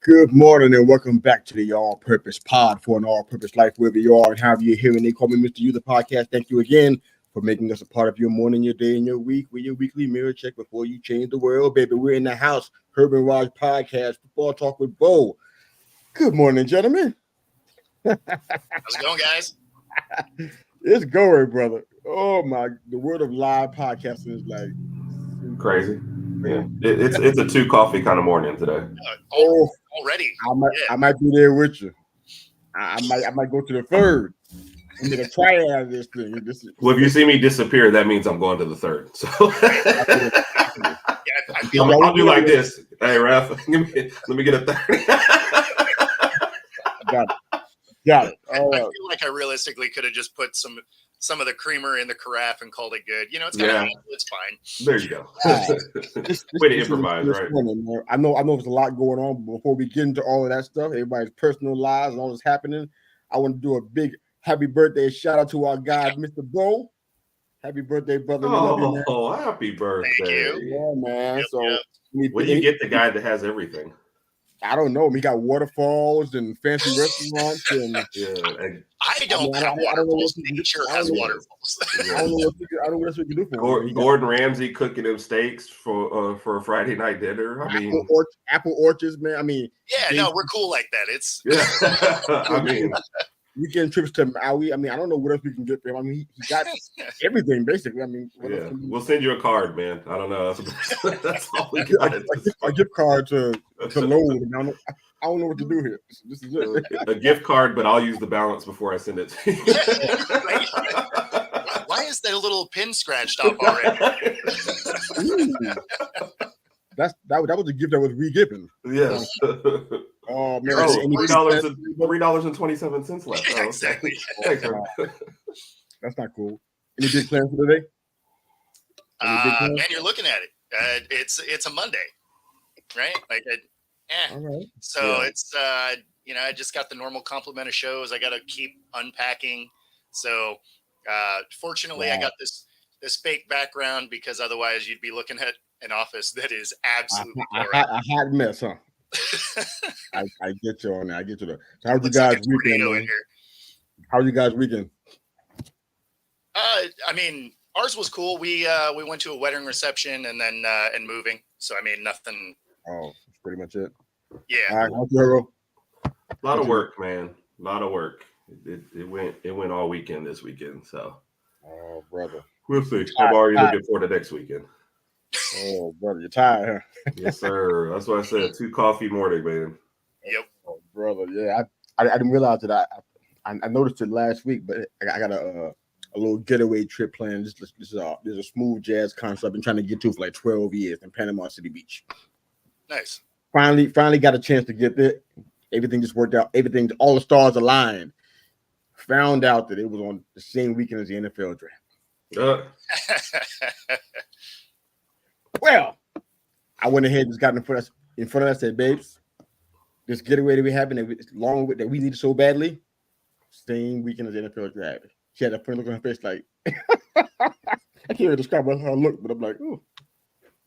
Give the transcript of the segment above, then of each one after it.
Good morning and welcome back to the All Purpose Pod for an All Purpose Life, wherever you are and however you're hearing. They call me Mr. You, the podcast. Thank you again for making us a part of your morning, your day, and your week with your weekly mirror check before you change the world, baby. We're in the house. Herb and Raj podcast, football talk with Bo. Good morning, gentlemen. How's it going, guys? It's going, brother. Oh my! The world of live podcasting is like crazy. Yeah, it's a 2 coffee kind of morning today. Already. I might be there with you. I might go to the third and get a try out of this thing. Well, if you see me disappear, that means I'm going to the third. So I'll do like this. Hey, Raf, let me get a 30. Got it. I feel like I realistically could have just put some of the creamer in the carafe and called it good. You know, it's kind of it's fine. There you go. Way to improvise, right? Morning, I know there's a lot going on, but before we get into all of that stuff, everybody's personal lives and all that's happening, I want to do a big happy birthday shout out to our guy, Mr. Bo. Happy birthday, brother. Oh, happy birthday. Thank you. Yeah, man. What do you get the guy that has everything? I don't know. We got waterfalls and fancy restaurants, and I don't have waterfalls. Nature has waterfalls. I don't know what else we can do for him. Gordon Ramsay cooking them steaks for a Friday night dinner. I mean, apple orchards, man. I mean, we're cool like that. It's I mean, weekend trips to Maui. I mean, I don't know what else we can get for him. I mean, he got everything basically. I mean, we'll send you a card, man. I don't know. That's all we got. A gift card to load. I don't know what to do here. This is it. A gift card, but I'll use the balance before I send it to you. Why is that little pin scratched off already? That was a gift that was re-given. Yes. Oh man, $3.27 left. Yeah, exactly. Thanks, that's not cool. Any big plans for today? Man, you're looking at it. It's a Monday, right? All right. So it's I just got the normal complement of shows. I got to keep unpacking. So fortunately, I got this fake background because otherwise you'd be looking at an office that is absolutely a hot mess, huh? I get you on that. I get you there. So how's you guys weekend? How's you guys weekend? I mean, ours was cool. We went to a wedding reception and then and moving. So I mean, nothing. Oh, that's pretty much it. Yeah. All right, a lot of work, man. A lot of work. It went all weekend this weekend. So. Oh, brother. We'll see. I'm already looking forward to next weekend. Oh, brother, you're tired, huh? Yes, sir. That's what I said. 2 coffee morning, man. Yep. Oh, brother, yeah. I didn't realize that. I noticed it last week, but I got a little getaway trip planned. This is a smooth jazz concert I've been trying to get to for like 12 years in Panama City Beach. Nice. Finally got a chance to get there. Everything just worked out. All the stars aligned. Found out that it was on the same weekend as the NFL draft. Well, I went ahead and just got in front of us and said, babes, this getaway that we having that we need so badly, same weekend as the NFL draft. She had a funny look on her face like, I can't even describe how I look, but I'm like, oh,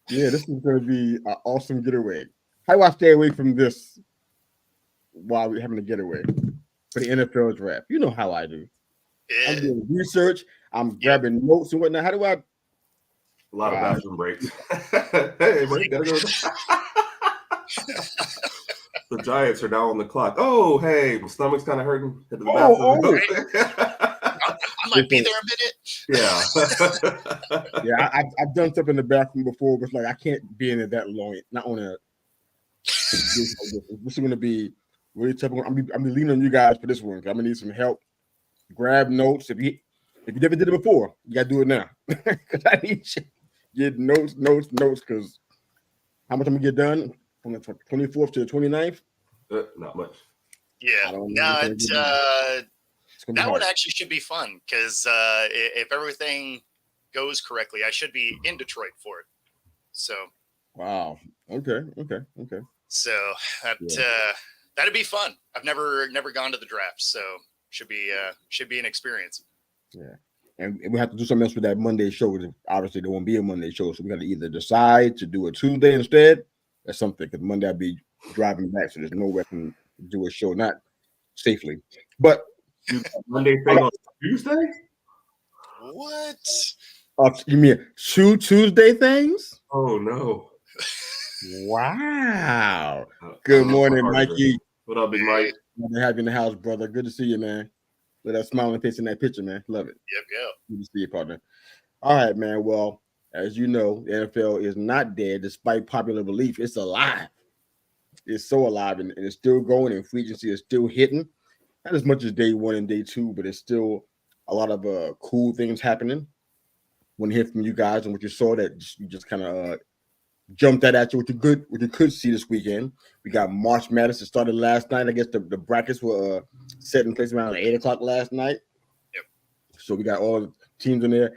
yeah, this is going to be an awesome getaway. How do I stay away from this while we're having a getaway for the NFL draft? You know how I do. Yeah. I'm doing research. I'm grabbing notes and whatnot. How do I? A lot of bathroom breaks. Hey, man, gotta go. The Giants are now on the clock. Oh, hey, my stomach's kind of hurting. Head to the bathroom. I might be there a minute. Yeah. Yeah, I've done stuff in the bathroom before, but it's like I can't be in it that long. Not on a. This is going to be really tough. I'm leaning on you guys for this one. I'm gonna need some help. Grab notes. If you never did it before, you gotta do it now. Because I need you. Get notes. Because how much I'm gonna get done from the 24th to the 29th? Not much. Yeah. That one actually should be fun because if everything goes correctly, I should be in Detroit for it. So. Wow. Okay. So that'd be fun. I've never gone to the draft, so should be an experience. Yeah. And we have to do something else with that Monday show. Obviously, there won't be a Monday show, so we got to either decide to do a Tuesday instead or something. Because Monday I'll be driving back, so there's no way I can do a show, not safely. But Monday thing on Tuesday? What? You mean Tuesday things? Oh no! Wow. Good morning, Mikey. What up, Big Mike? Good to have you in the house, brother. Good to see you, man. With that smiling face in that picture, man. Love it. Yep. Good to see you, partner. All right, man. Well, as you know, the NFL is not dead, despite popular belief. It's alive. It's so alive, and it's still going, and free agency is still hitting. Not as much as day one and day two, but it's still a lot of cool things happening. Want to hear from you guys and what you saw that you just kind of jumped that at you, what you could see this weekend. We got March Madness that started last night. I guess the brackets were set in place around 8 o'clock last night. Yep. So we got all the teams in there.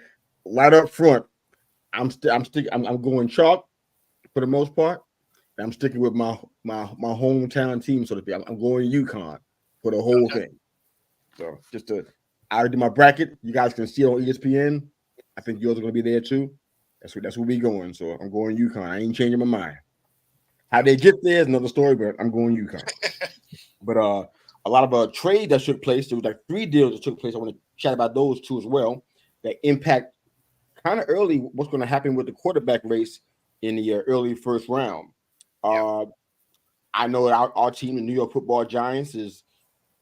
Right up front, I'm going chalk for the most part. I'm sticking with my hometown team, so to speak. I'm going UConn for the whole thing. So I already did my bracket. You guys can see it on ESPN. I think yours are going to be there too. That's where we going. So I'm going UConn. I ain't changing my mind. How they get there is another story, but I'm going UConn. But a lot of trades that took place. There was like 3 deals that took place. I want to chat about those 2 as well. That impact kind of early what's going to happen with the quarterback race in the early first round. I know our team, the New York Football Giants, is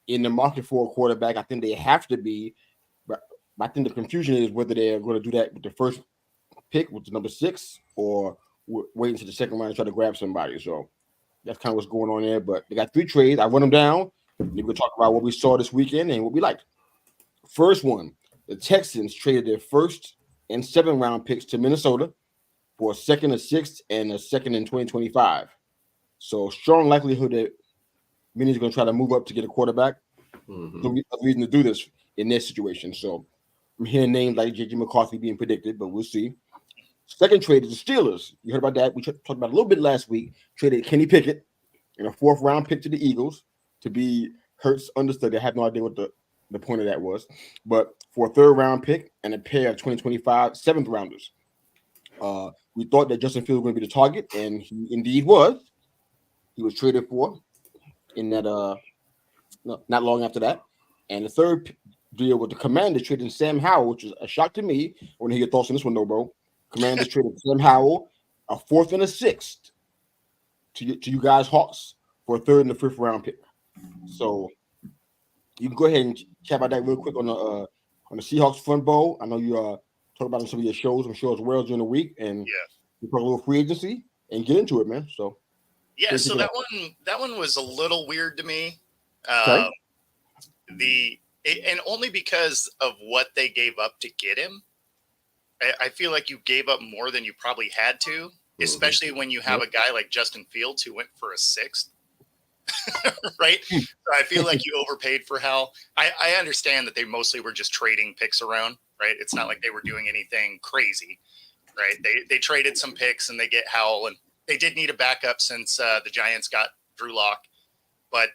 in the market for a quarterback. I think they have to be, but I think the confusion is whether they're going to do that with the first pick, which is number 6, or wait until the second round and try to grab somebody. So that's kind of what's going on there. But they got 3 trades. I run them down. Maybe we'll talk about what we saw this weekend and what we liked. First one, the Texans traded their 1st and 7th round picks to Minnesota for a 2nd, a 6th, and a 2nd in 2025. So strong likelihood that Minnie's going to try to move up to get a quarterback. No reason to do this in this situation. So I'm hearing names like J.J. McCarthy being predicted, but we'll see. Second trade is the Steelers. You heard about that. We talked about it a little bit last week. Traded Kenny Pickett in a 4th round pick to the Eagles to be Hurts understudy. I have no idea what the point of that was. But for a 3rd round pick and a pair of 2025 7th rounders. We thought that Justin Fields was going to be the target, and he indeed was. He was traded for in that not long after that. And the 3rd deal with the Commanders trading Sam Howell, which is a shock to me. I want to hear your thoughts on this one, though, bro. Commanders traded Sam Howell, a 4th and a 6th to you guys, Hawks, for a 3rd and a 5th round pick. So you can go ahead and chat about that real quick on the Seahawks front bowl. I know you talk about it on some of your shows, I'm sure, as well during the week, and we talk a little free agency and get into it, man. So so that one was a little weird to me. Okay. And only because of what they gave up to get him. I feel like you gave up more than you probably had to, especially when you have a guy like Justin Fields who went for a 6th. Right? So I feel like you overpaid for Hal. I understand that they mostly were just trading picks around, right? It's not like they were doing anything crazy, right? They traded some picks and they get Howell, and they did need a backup since the Giants got Drew Lock. But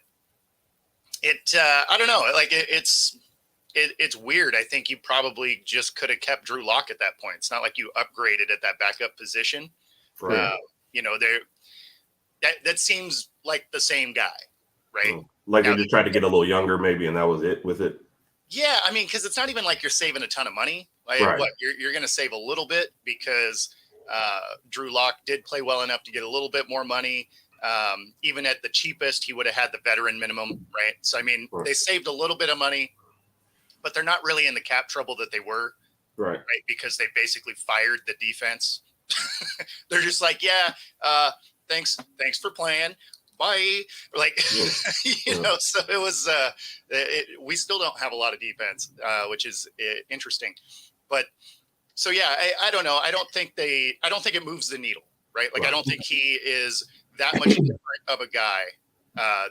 I don't know. Like it's weird. I think you probably just could have kept Drew Lock at that point. It's not like you upgraded at that backup position. Right. That seems like the same guy, right? Like they just tried to get a little younger, maybe, and that was it with it. Yeah, I mean, because it's not even like you're saving a ton of money. Like, what you're going to save a little bit because Drew Lock did play well enough to get a little bit more money. Even at the cheapest, he would have had the veteran minimum, right? So I mean, they saved a little bit of money, but they're not really in the cap trouble that they were, right? Because they basically fired the defense. They're just like, thanks for playing. Bye. Like, so it was, we still don't have a lot of defense, which is interesting. But so, I don't know. I don't think it moves the needle, right? Like, I don't think he is that much different of a guy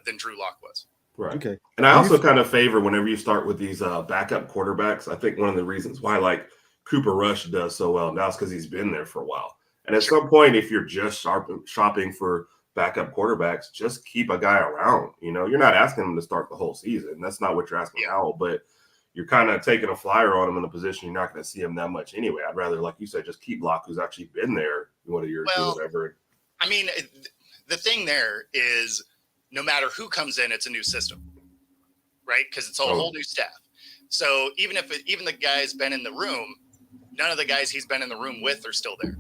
than Drew Lock was. Right. Okay. And I also kind of favor whenever you start with these backup quarterbacks. I think one of the reasons why like Cooper Rush does so well now is because he's been there for a while. And at some point, if you're just shopping for backup quarterbacks, just keep a guy around. You're not asking him to start the whole season. That's not what you're asking Howell, but you're kind of taking a flyer on him in a position you're not going to see him that much anyway. I'd rather, like you said, just keep Locke, who's actually been there, what a year or two, whatever. I mean, the thing there is no matter who comes in, it's a new system, right? Because it's a whole new staff. So even the guy's been in the room, none of the guys he's been in the room with are still there.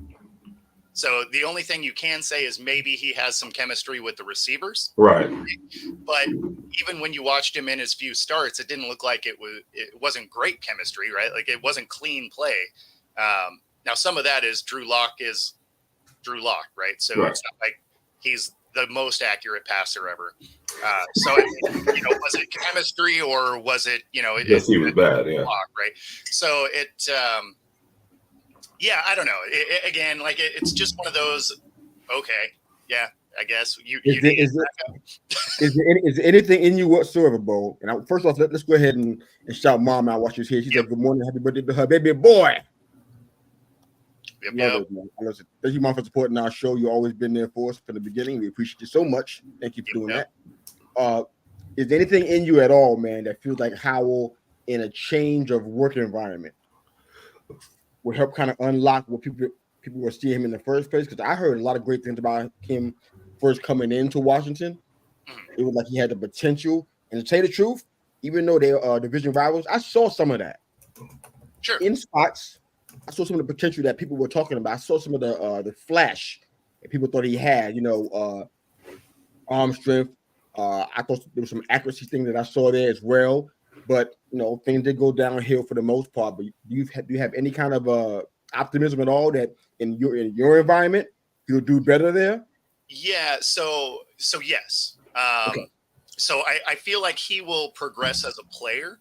So the only thing you can say is maybe he has some chemistry with the receivers. Right. But even when you watched him in his few starts, it didn't look like it wasn't great chemistry, right? Like it wasn't clean play. Now some of that is Drew Lock, right? So It's not like he's the most accurate passer ever. So was it chemistry or was it, Yes, he was bad, yeah. Lock, right? So I don't know. Again, like it's just one of those. Okay, yeah, I guess is there anything in you whatsoever, Bo? And first off, let's go ahead and shout Mom out while she's here. She said, "Good morning, happy birthday to her baby boy." Love it, man. Thank you, Mom, for supporting our show. You've always been there for us from the beginning. We appreciate you so much. Thank you for doing that. Is there anything in you at all, man, that feels like Howell in a change of work environment will help kind of unlock what people were seeing him in the first place? Because I heard a lot of great things about him first coming into Washington. It was like he had the potential. And to tell you the truth, even though they are division rivals, I saw some of that. Sure. In spots, I saw some of the potential that people were talking about. I saw some of the flash that people thought he had, arm strength. I thought there was some accuracy thing that I saw there as well. But things did go downhill for the most part. But do you have any kind of optimism at all that in your environment you'll do better there? Yeah. So yes. Okay. So I feel like he will progress as a player,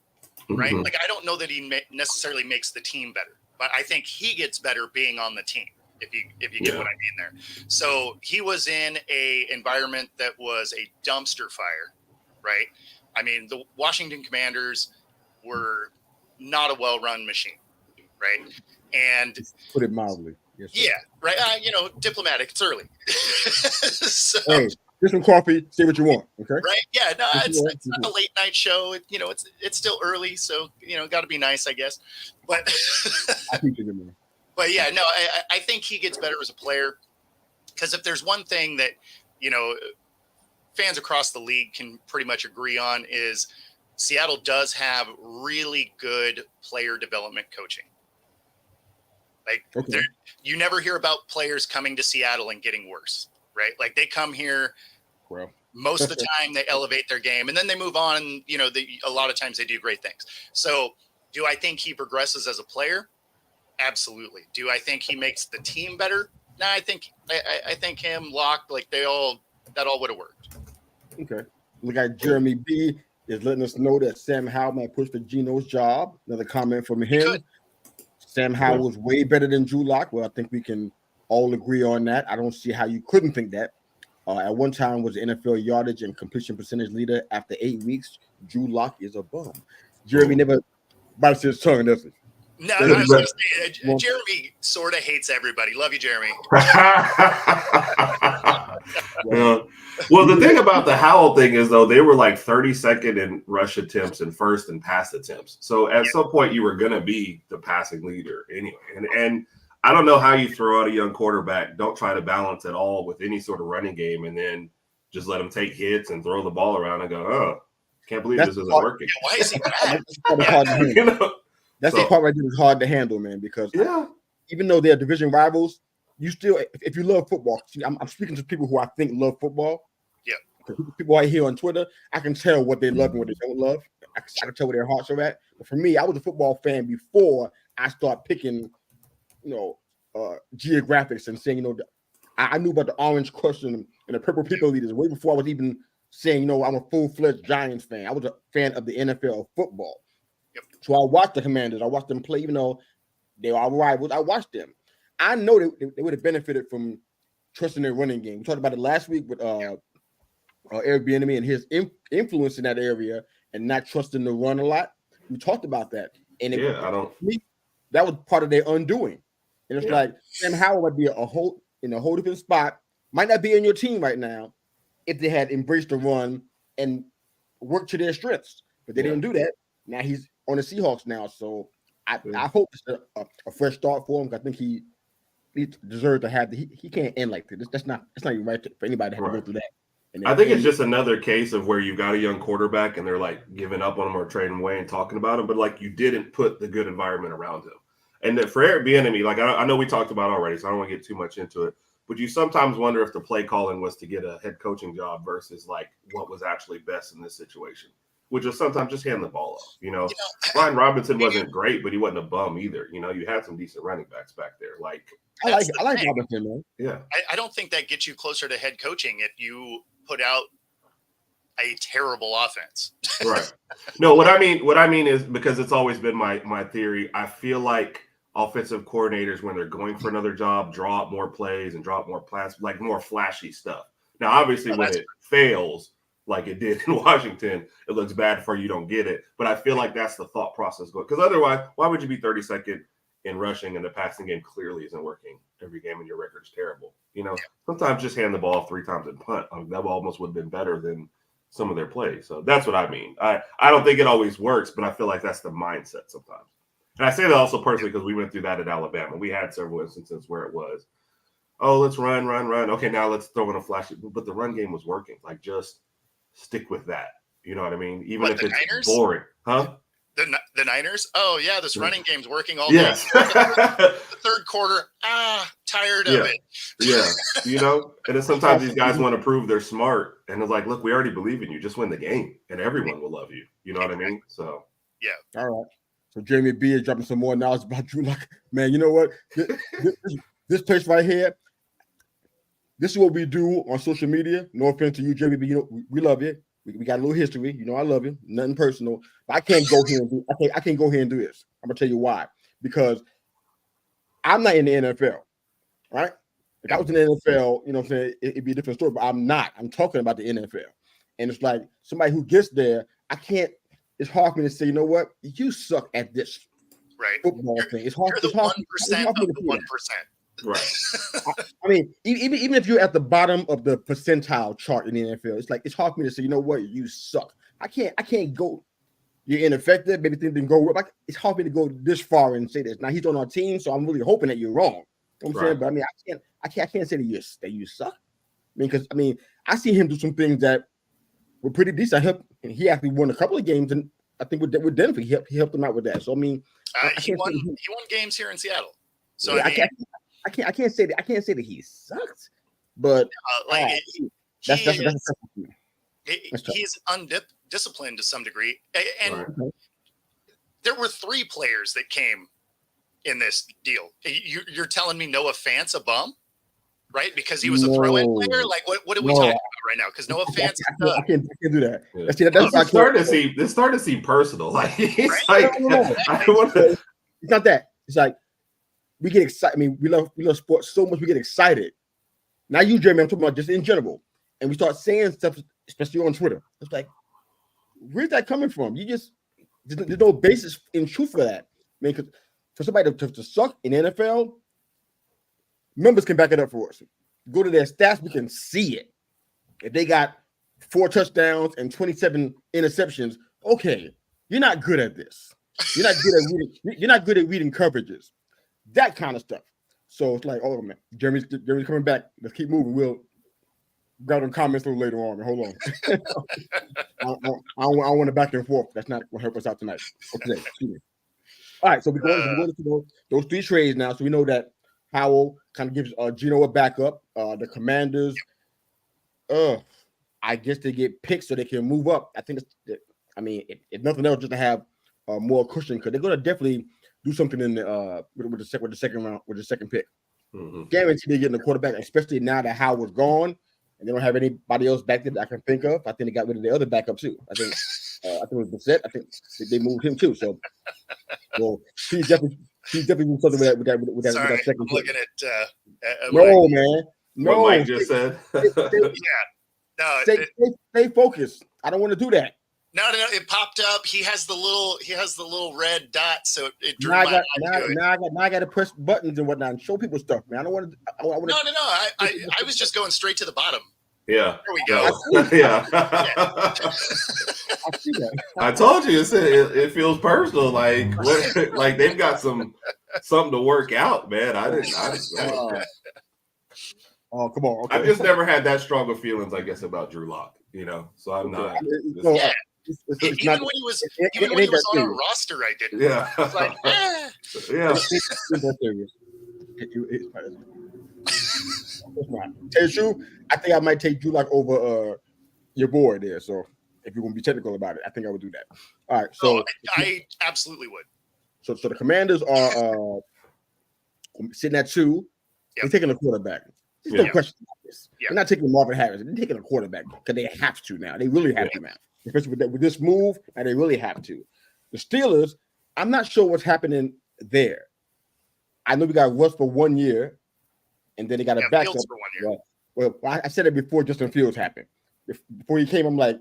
right? Mm-hmm. Like I don't know that he necessarily makes the team better, but I think he gets better being on the team. If you get what I mean there. So he was in a environment that was a dumpster fire, right? I mean, the Washington Commanders were not a well-run machine, right? And put it mildly. Yes, yeah, right. Diplomatic. It's early. So, hey, get some coffee. Say what you want. Okay. Right. Yeah. No, it's not a late night show. It's still early, so got to be nice, I guess. But I think you're good, man. But yeah, no, I think he gets better as a player because if there's one thing that, fans across the league can pretty much agree on is Seattle does have really good player development coaching. Like you never hear about players coming to Seattle and getting worse, right? Like they come here. Well, most of the time they elevate their game and then they move on. And, a lot of times they do great things. So do I think he progresses as a player? Absolutely. Do I think he makes the team better? No, I think him, Locke, like that all would have worked. Okay. Look at Jeremy B is letting us know that Sam Howell might push for Gino's job. Another comment from him. Sam Howell was way better than Drew Lock. Well, I think we can all agree on that. I don't see how you couldn't think that. At one time was the NFL yardage and completion percentage leader. After 8 weeks, Drew Lock is a bum. Jeremy never bites his tongue, does he? No, I was going to say, Jeremy sort of hates everybody. Love you, Jeremy. Well, the thing about the Howell thing is, though, they were like 32nd in rush attempts and first in pass attempts. So at some point, you were going to be the passing leader anyway. And I don't know how you throw out a young quarterback, don't try to balance at all with any sort of running game, and then just let him take hits and throw the ball around and go, can't believe this isn't working. Yeah, why is he bad? That's the part right there is hard to handle, man, because even though they're division rivals, you still, if you love football, I'm speaking to people who I think love football. Yeah. People I hear on Twitter, I can tell what they love and what they don't love. I can tell where their hearts are at. But for me, I was a football fan before I start picking, geographics and saying, I knew about the orange crush and the purple people leaders way before I was even saying, I'm a full-fledged Giants fan. I was a fan of the NFL of football. So I watched the Commanders. I watched them play, even though they are rivals. I watched them. I know they would have benefited from trusting their running game. We talked about it last week with Eric Bieniemy and his influence in that area and not trusting the run a lot. We talked about that. And that was part of their undoing. And it's like Sam Howell might be in a whole different spot, might not be in your team right now if they had embraced the run and worked to their strengths. But they didn't do that. Now he's on the Seahawks now. So I hope it's a fresh start for him. I think he he deserves to have. He can't end like this. That's not even right for anybody to have to go through that. I think it's just another case of where you've got a young quarterback and they're like giving up on him or trading away and talking about him, but like you didn't put the good environment around him. And that for Eric Bieniemy, like I know we talked about already, so I don't want to get too much into it. But you sometimes wonder if the play calling was to get a head coaching job versus like what was actually best in this situation, which was sometimes just hand the ball off. Brian Robinson wasn't great, but he wasn't a bum either. You had some decent running backs back there. Like I like Robinson, man. Yeah, I don't think that gets you closer to head coaching if you put out a terrible offense. Right. No, what I mean is because it's always been my theory. I feel like offensive coordinators, when they're going for another job, draw up more plays and draw up more plans, like more flashy stuff. Now, obviously, when it fails, like it did in Washington, it looks bad for you don't get it. But I feel like that's the thought process going. Because otherwise, why would you be 32nd in rushing and the passing game clearly isn't working every game and your record's terrible? Sometimes just hand the ball off 3 times and punt. That almost would have been better than some of their plays. So that's what I mean. I don't think it always works, but I feel like that's the mindset sometimes. And I say that also personally because we went through that at Alabama. We had several instances where it was, oh, let's run. Okay, now let's throw in a flash. But the run game was working. Like, just stick with that. You know what I mean? Even if it's Niners? Boring. Huh? The Niners? Oh, yeah, this running game's working all day. Yes. The third quarter, tired of it. Yeah, and then sometimes these guys want to prove they're smart. And it's like, look, we already believe in you. Just win the game, and everyone will love you. You know what I mean? So, yeah. All right. So Jeremy B is dropping some more knowledge about Drew Lock. Man, you know what? This place right here, this is what we do on social media. No offense to you, Jeremy B. We love you. We got a little history. I love you. Nothing personal. But I can't go here and do. I can't go here and do this. I'm gonna tell you why. Because I'm not in the NFL, right? If I was in the NFL, what I'm saying, it'd be a different story. But I'm not. I'm talking about the NFL, and it's like somebody who gets there. I can't. It's hard for me to say, you know what? You suck at this football thing. It's hard. You're the 1% of the 1%. Right. I mean, even if you're at the bottom of the percentile chart in the NFL, it's hard for me to say, you know what? You suck. I can't go. You're ineffective. Maybe things didn't go. Like, it's hard for me to go this far and say this. Now he's on our team, so I'm really hoping that you're wrong. You know what I'm saying? But I mean, I can't say that you suck. I mean, because I see him do some things that were pretty decent. He actually won a couple of games, and I think with Denver, he helped them out with that. So I mean, he won games here in Seattle. So yeah, I can't say that he sucked, but he's undisciplined to some degree, and there were 3 players that came in this deal. You're telling me Noah Fant's a bum? Right, because he was a throw-in player. Like, what are we talking about right now? Because Noah Fant, I can't do that. Yeah. It's starting to seem personal. Like, he's like, no. It's not that. It's like we get excited. I mean, we love sports so much. We get excited. Not you, Jeremy. I'm talking about just in general. And we start saying stuff, especially on Twitter. It's like, where's that coming from? There's no basis in truth for that. I mean, because for somebody to suck in the NFL. Members can back it up for us. Go to their stats, we can see it. If they got 4 touchdowns and 27 interceptions, okay, you're not good at this. You're not good at reading coverages. That kind of stuff. So it's like, oh man, Jeremy's coming back. Let's keep moving. We'll grab them comments a little later on. Hold on. I don't want to back and forth. That's not what help us out tonight. Okay, excuse me. All right, so we're going to those 3 trades now. So we know that Howell kind of gives Geno a backup. The Commanders, I guess they get picked so they can move up. I think if nothing else, just to have more cushion, because they're going to definitely do something in the with the second round, with the second pick. Mm-hmm. Guaranteed they're getting a quarterback, especially now that Howell's gone and they don't have anybody else back there that I can think of. I think they got rid of the other backup too. I think it was Bissett. I think they moved him too. So he's definitely doing something with that second. I'm looking at no, man. No, what Mike just said. Stay focused. I don't want to do that. No. It popped up. He has the little red dot, so it drew now my eye. Now I got to press buttons and whatnot and show people stuff, man. I don't want to. No. I was just going straight to the bottom. Yeah. There we go. Yeah. I see that. I told you it feels personal. Like like they've got something to work out, man. I didn't. Oh, come on. Okay. I've just never had that strong of feelings, I guess, about Drew Lock. So I'm not. Yeah. Even when he was on our roster, I didn't. Yeah. I was like, Yeah. Tell you the truth, I think I might take Drew Lock over your boy there. So if you're gonna be technical about it, I think I would do that. All right. So I absolutely would. So the Commanders are sitting at 2. They're taking a quarterback. There's no question about this. They're not taking Marvin Harris. They're taking a quarterback because they have to now. They really have to now, especially with this move. And they really have to. The Steelers, I'm not sure what's happening there. I know we got Russ for 1 year, and then they got a backup for 1 year. Well, I said it before Justin Fields happened. Before he came, I'm like,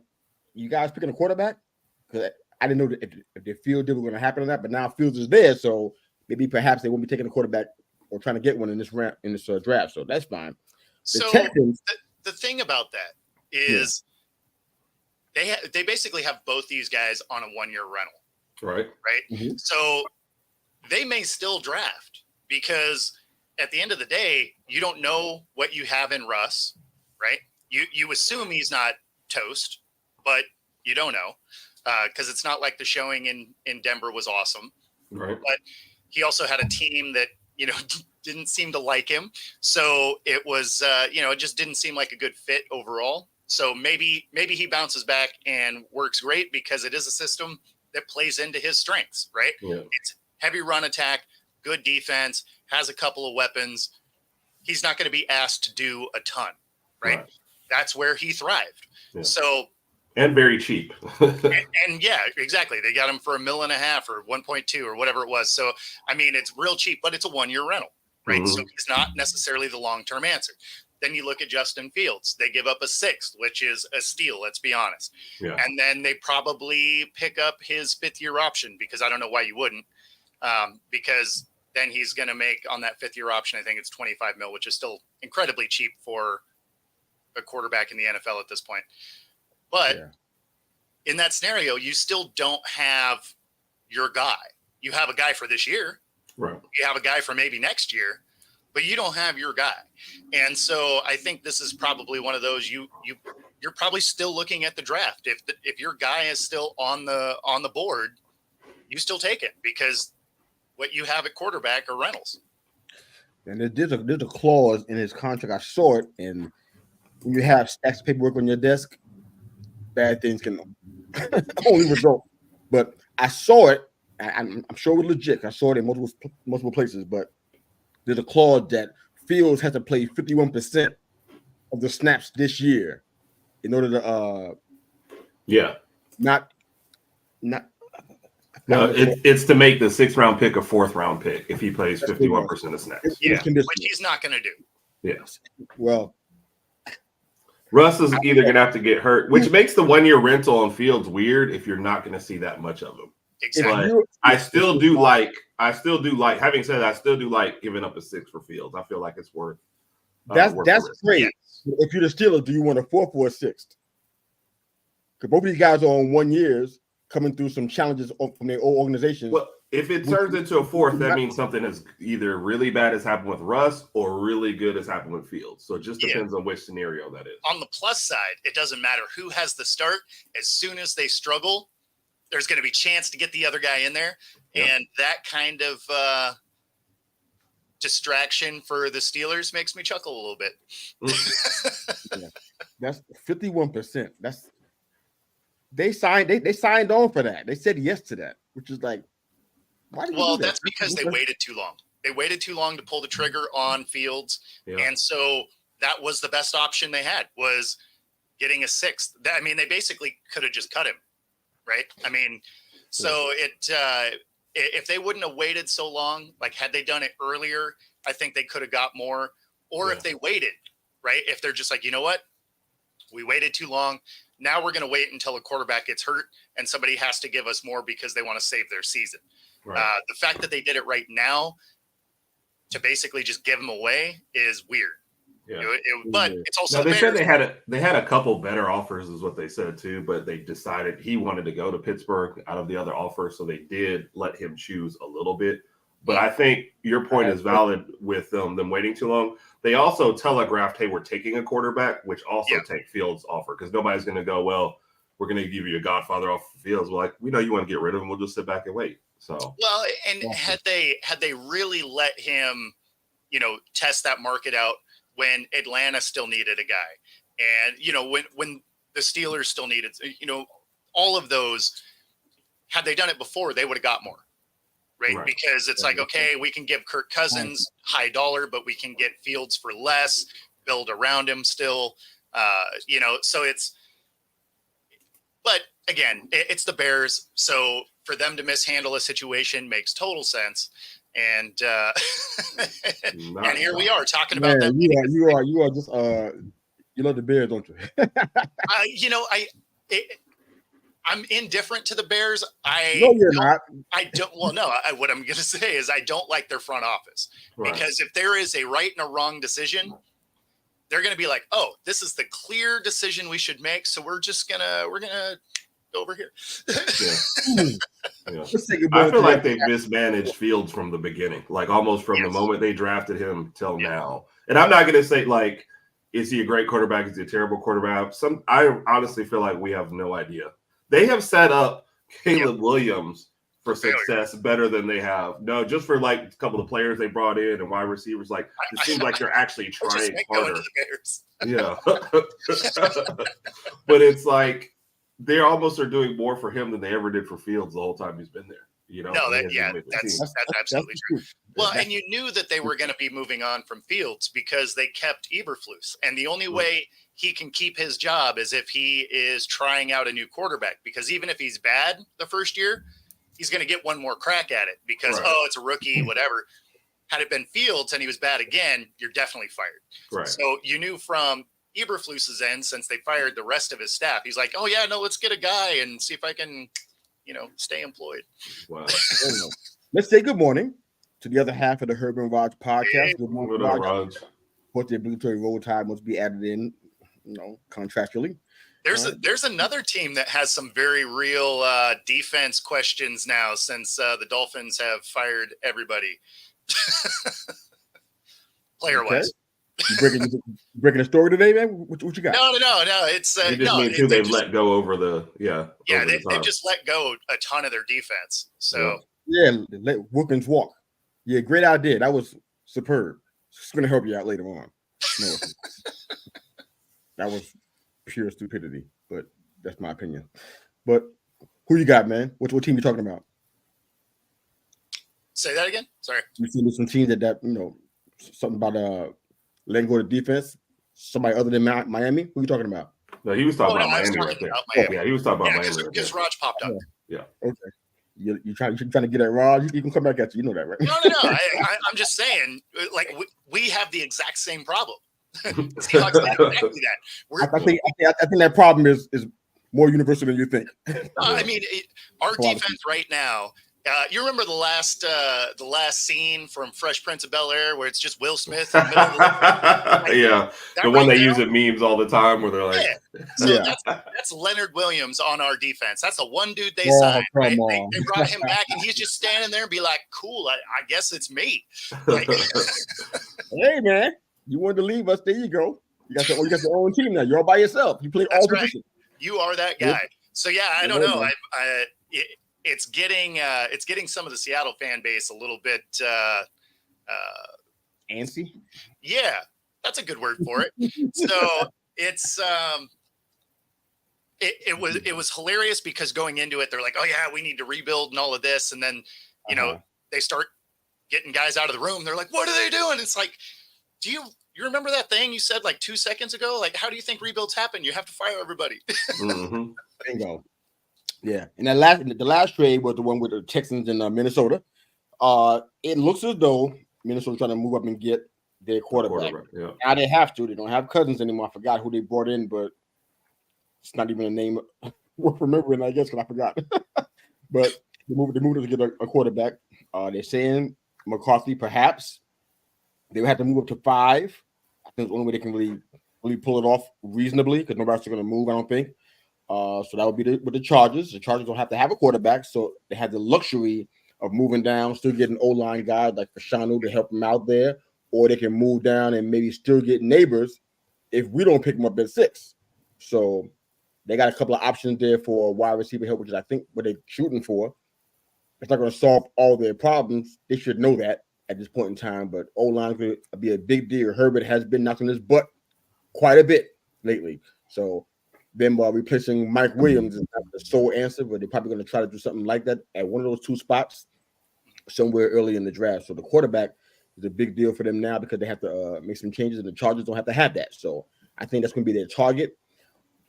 you guys picking a quarterback? Because I didn't know if the Field deal was going to happen or not. But now Fields is there, so maybe perhaps they won't be taking a quarterback or trying to get one in this draft. So that's fine. So Texans, the thing about that is they basically have both these guys on a 1 year rental. Right. Mm-hmm. So they may still draft because at the end of the day, you don't know what you have in Russ, right? You assume he's not toast, but you don't know because it's not like the showing in Denver was awesome. Right. But he also had a team that, didn't seem to like him. So it was, it just didn't seem like a good fit overall. So maybe he bounces back and works great because it is a system that plays into his strengths, right? Yeah. It's heavy run attack, good defense, has a couple of weapons. He's not going to be asked to do a ton, right? That's where he thrived. Yeah. So, and very cheap. and yeah, exactly. They got him for $1.5 million or 1.2 or whatever it was. So, I mean, it's real cheap, but it's a 1 year rental, right? Mm-hmm. So he's not necessarily the long-term answer. Then you look at Justin Fields. They give up a 6th, which is a steal, let's be honest. Yeah. And then they probably pick up his 5th year option because I don't know why you wouldn't. Because then he's going to make on that 5th year option, I think it's $25 million, which is still incredibly cheap for a quarterback in the NFL at this point. But in that scenario, you still don't have your guy. You have a guy for this year. Right. You have a guy for maybe next year, but you don't have your guy. And so I think this is probably one of those you're probably still looking at the draft. If your guy is still on the board, you still take it because what you have at quarterback are rentals. And there's a clause in his contract. I saw it, and when you have stacks of paperwork on your desk, bad things can only result. But I saw it. I'm sure it was legit. I saw it in multiple places. But there's a clause that Fields has to play 51% of the snaps this year in order to not. No, it's to make the 6th round pick a 4th round pick if he plays 51% of snaps. Yeah, which he's not going to do. Yes. Well, Russ is either going to have to get hurt, which makes the 1 year rental on Fields weird if you're not going to see that much of him. Exactly. But I still do like. Having said that, I still do like giving up a 6 for Fields. I feel like it's worth. That's great. Yes. If you're the Steelers, do you want a 4th or a 6th? Because both of these guys are on 1 years, coming through some challenges from their old organizations. Well, if it turns into a 4th, that means something is either really bad has happened with Russ or really good has happened with Fields. So it just depends on which scenario that is. On the plus side, it doesn't matter who has the start. As soon as they struggle, there's going to be a chance to get the other guy in there. Yep. And that kind of distraction for the Steelers makes me chuckle a little bit. That's 51%. They signed on for that. They said yes to that, which is like, why did you do that? That's because they waited too long. They waited too long to pull the trigger on Fields. Yeah. And so that was the best option they had, was getting a 6th. I mean, they basically could have just cut him, right? I mean, so if they wouldn't have waited so long, like had they done it earlier, I think they could have got more. Or if they waited, right? If they're just like, you know what? We waited too long. Now we're going to wait until a quarterback gets hurt and somebody has to give us more because they want to save their season. Right. The fact that they did it right now to basically just give them away is weird. Yeah. But it's also they said they had a couple better offers, is what they said too. But they decided he wanted to go to Pittsburgh out of the other offers, so they did let him choose a little bit. But I think your point is valid with them waiting too long. They also telegraphed, hey, we're taking a quarterback, which also take Fields' offer, because nobody's going to go, well, we're going to give you a Godfather off Fields. We're like, we know you want to get rid of him. We'll just sit back and wait. So well, and had they really let him, test that market out when Atlanta still needed a guy, and when the Steelers still needed, all of those, had they done it before, they would have got more. Right? Because it's like, okay, we can give Kirk Cousins high dollar, but we can get Fields for less, build around him still, so but again, it's the Bears. So for them to mishandle a situation makes total sense. And and here we are talking about them. You are just you love the Bears, don't you? I'm indifferent to the Bears. No, you're not. I don't. Well, no. What I'm going to say is I don't like their front office because if there is a right and a wrong decision, they're going to be like, "Oh, this is the clear decision we should make." So we're gonna go over here. I feel like they've mismanaged Fields from the beginning, like almost from the moment they drafted him till now. And I'm not going to say like, is he a great quarterback? Is he a terrible quarterback? I honestly feel like we have no idea. They have set up Caleb Williams for success better than they have. No, just for like a couple of players they brought in and wide receivers. Like it seems like they're actually trying harder. Yeah, but it's like they almost are doing more for him than they ever did for Fields the whole time he's been there. That's absolutely true. Well, and you knew that they were going to be moving on from Fields because they kept Eberflus, and the only way he can keep his job is if he is trying out a new quarterback, because even if he's bad the first year, he's going to get one more crack at it because, it's a rookie, whatever. Had it been Fields and he was bad again, you're definitely fired. Right. So you knew from Eberflus's end, since they fired the rest of his staff, he's like, oh yeah, no, let's get a guy and see if I can, stay employed. Wow. Let's say good morning to the other half of the Herb and Raj podcast. Hey, good morning, Raj. What the obligatory roll tide must be added in, contractually. There's another team that has some very real defense questions now since the Dolphins have fired everybody. Player-wise. You breaking a story today, man? What you got? No. It's it just means too they've let go over the they've just let go a ton of their defense. So let Wilkins walk. Yeah, great idea. That was superb. It's going to help you out later on. No, that was pure stupidity, but that's my opinion. But who you got, man? What team you talking about? Say that again. Sorry. You see some teams that something about letting go to defense. Somebody other than Miami. Who are you talking about? No, he was talking about Miami right there. Yeah, he was talking about Miami. Because Raj popped up. Yeah. Okay. You trying to get at Raj? You can come back at you. You know that, right? No. I'm just saying, like we have the exact same problem. Seahawks exactly that. I think that problem is more universal than you think. I mean, our defense right now. You remember the last scene from Fresh Prince of Bel-Air where it's just Will Smith? In the middle of the one they use at memes all the time where they're like, that's Leonard Williams on our defense. That's the one dude they signed. Right? They brought him back, and he's just standing there and be like, "Cool, I guess it's me." Like, hey, man, you wanted to leave us? There you go. You got your own team now. You're all by yourself. You play all positions. You are that guy. So I don't know. It's getting some of the Seattle fan base a little bit antsy. Yeah, that's a good word for it. So it's it was hilarious because going into it, they're like, oh yeah, we need to rebuild and all of this, and then they start getting guys out of the room. They're like, what are they doing? It's like, do you remember that thing you said like 2 seconds ago? Like, how do you think rebuilds happen? You have to fire everybody. Bingo. Yeah, and the last trade was the one with the Texans in Minnesota. It looks as though Minnesota's trying to move up and get their quarterback. Now they have to. They don't have Cousins anymore. I forgot who they brought in, but it's not even a name worth remembering, I guess, because I forgot. But they moved to get a quarterback. They're saying McCarthy, perhaps. They would have to move up to 5. I think it's the only way they can really pull it off reasonably because nobody's going to move, I don't think. So that would be with the Chargers. The Chargers don't have to have a quarterback, so they have the luxury of moving down, still getting O-line guys like Fashanu to help them out there, or they can move down and maybe still get Neighbors if we don't pick them up at 6. So they got a couple of options there for wide receiver help, which is I think what they're shooting for. It's not going to solve all their problems. They should know that at this point in time, but O-line could be a big deal. Herbert has been knocking his butt quite a bit lately. So them replacing Mike Williams is not the sole answer, but they're probably going to try to do something like that at one of those 2 spots somewhere early in the draft. So the quarterback is a big deal for them now because they have to make some changes, and the Chargers don't have to have that. So I think that's going to be their target.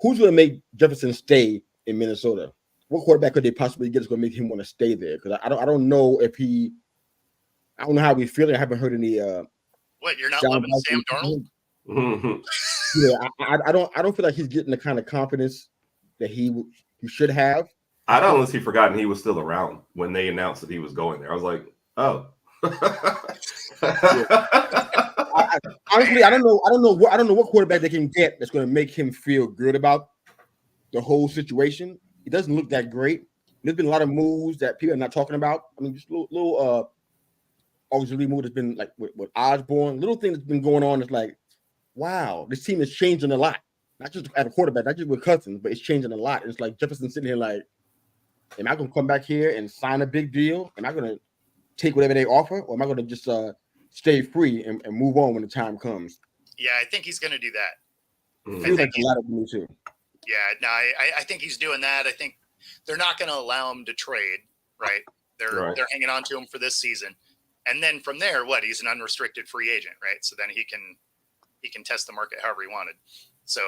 Who's going to make Jefferson stay in Minnesota? What quarterback could they possibly get that's going to make him want to stay there? Because I don't know if I don't know how he's feeling. I haven't heard any. What, you're not loving Sam Darnold? Yeah, I don't feel like he's getting the kind of confidence that he should have. I'd honestly forgotten he was still around when they announced that he was going there. I was like, oh. Honestly, I don't know what quarterback they can get that's going to make him feel good about the whole situation. It doesn't look that great. There's been a lot of moves that people are not talking about. I mean, just little auxiliary move that's been like with Osborne, little thing that's been going on. It's like, wow, this team is changing a lot. Not just at a quarterback, not just with Cousins, but it's changing a lot. And it's like Jefferson sitting here like, am I going to come back here and sign a big deal? Am I going to take whatever they offer? Or am I going to just stay free and move on when the time comes? Yeah, I think he's going to do that. I think a lot of me too. Yeah, no, I think he's doing that. I think they're not going to allow him to trade, right? They're hanging on to him for this season. And then from there, he's an unrestricted free agent, right? So then he can test the market however he wanted. So,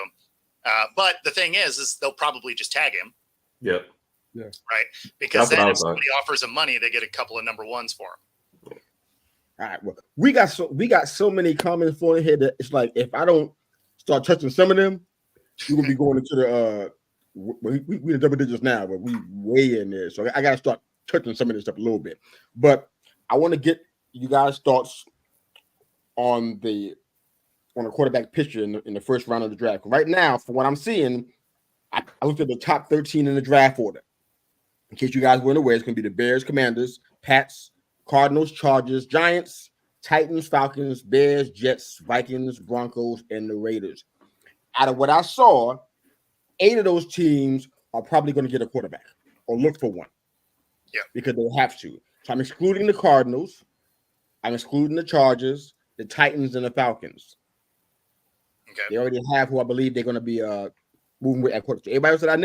but the thing is they'll probably just tag him. Yep. Yeah. Right. Because then if somebody offers him money, they get a couple of number 1s for him. All right. Well, we got so many comments for here that it's like if I don't start touching some of them, we will be going into the we in double digits now, but we way in there. So I got to start touching some of this stuff a little bit. But I want to get you guys' thoughts on a quarterback picture in the first round of the draft. Right now, from what I'm seeing, I looked at the top 13 in the draft order. In case you guys weren't aware, it's going to be the Bears, Commanders, Pats, Cardinals, Chargers, Giants, Titans, Falcons, Bears, Jets, Vikings, Broncos, and the Raiders. Out of what I saw, 8 of those teams are probably going to get a quarterback or look for one. Yeah. Because they have to. So I'm excluding the Cardinals. I'm excluding the Chargers, the Titans, and the Falcons. Okay. They already have who I believe they're going to be moving with at quarterback. So everybody else that I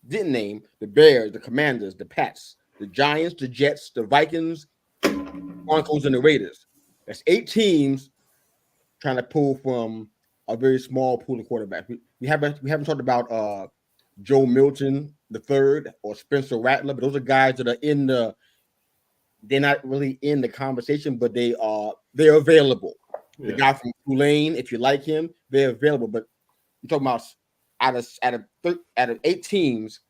didn't name, the Bears, the Commanders, the Pats, the Giants, the Jets, the Vikings, Broncos, and the Raiders. That's 8 teams trying to pull from a very small pool of quarterbacks. We haven't talked about Joe Milton III or Spencer Rattler, but those are guys that are they're not really in the conversation, but they're available. Yeah. The guy from Tulane, if you like him, they're available. But you're talking about out of 8 teams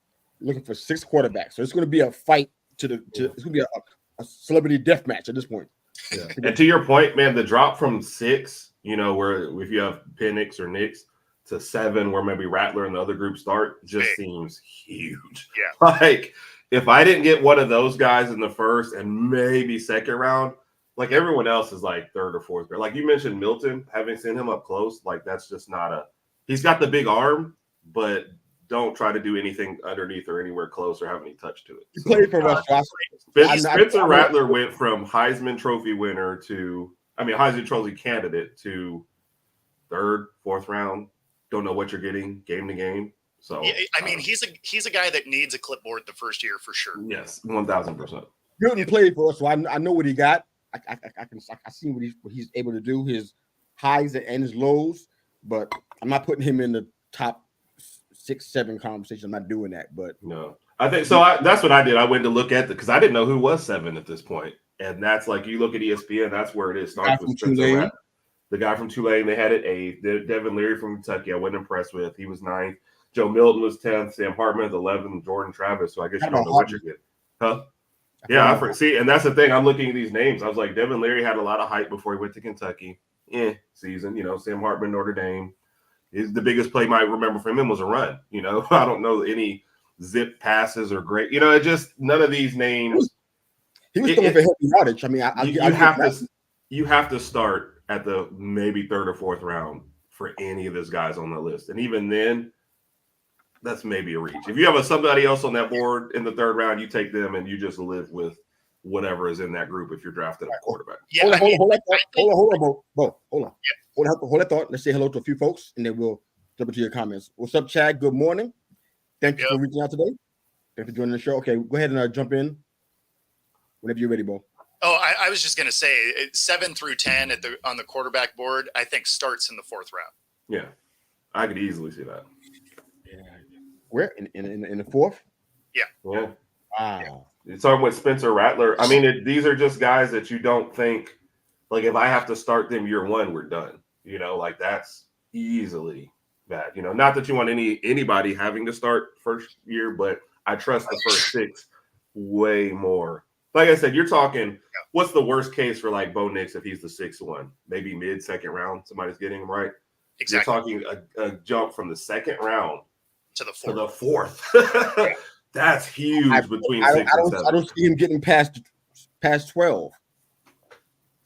looking for 6 quarterbacks. So it's going to be a fight it's going to be a celebrity death match at this point. Yeah. And to your point, man, the drop from 6, where if you have Penix or Nix to 7, where maybe Rattler and the other group start, just seems huge. Yeah. Like if I didn't get one of those guys in the first and maybe second round, like everyone else is like 3rd or 4th. Like you mentioned Milton, having seen him up close, like that's just not he's got the big arm, but don't try to do anything underneath or anywhere close or have any touch to it. He played for us. Spencer Rattler went from Heisman Trophy winner Heisman Trophy candidate to 3rd, 4th round. Don't know what you're getting game to game. So he's a guy that needs a clipboard the first year for sure. Yes, 1,000%. Milton played for us, so I know what he got. I see what he's able to do, his highs and his lows, but I'm not putting him in the top 6, 7 conversation. I'm not doing that, but no, I think so. That's what I did. I went to look at because I didn't know who was 7 at this point, and that's like you look at ESPN. That's where it is. Starts with Spencer, the guy from Tulane. They had it 8th. Devin Leary from Kentucky. I wasn't impressed with. He was 9th. Joe Milton was 10th. Sam Hartman 11th. Jordan Travis. So I guess you don't know what you're getting, huh? Yeah, see, and that's the thing. I'm looking at these names. I was like, Devin Leary had a lot of hype before he went to Kentucky. season. Sam Hartman, Notre Dame. The biggest play you might remember from him was a run. I don't know any zip passes or great. It just none of these names. He was throwing for heavy yardage. I mean, you have to start at the maybe third or fourth round for any of those guys on the list, and even then, that's maybe a reach. If you have somebody else on that board in the third round, you take them and you just live with whatever is in that group if you're drafting a quarterback. Yeah, hold on. Hold that thought. Let's say hello to a few folks, and then we'll jump into your comments. What's up, Chad? Good morning. Thank you for reaching out today. Thanks for joining the show. Okay, go ahead and jump in whenever you're ready, Bo. Oh, I was just going to say 7 through 10 on the quarterback board, I think starts in the fourth round. Yeah, I could easily see that. Yeah. Where? In the fourth? Yeah. Yeah. Wow. It's talking with Spencer Rattler. I mean, these are just guys that you don't think, like, if I have to start them year one, we're done. Like that's easily bad. Not that you want anybody having to start first year, but I trust the first 6 way more. Like I said, you're talking, what's the worst case for like Bo Nix if he's the 6th one? Maybe mid-second round, somebody's getting him right. Exactly. You're talking a jump from the 2nd round to the 4th. That's huge between 6 and 7. I don't see him getting past 12.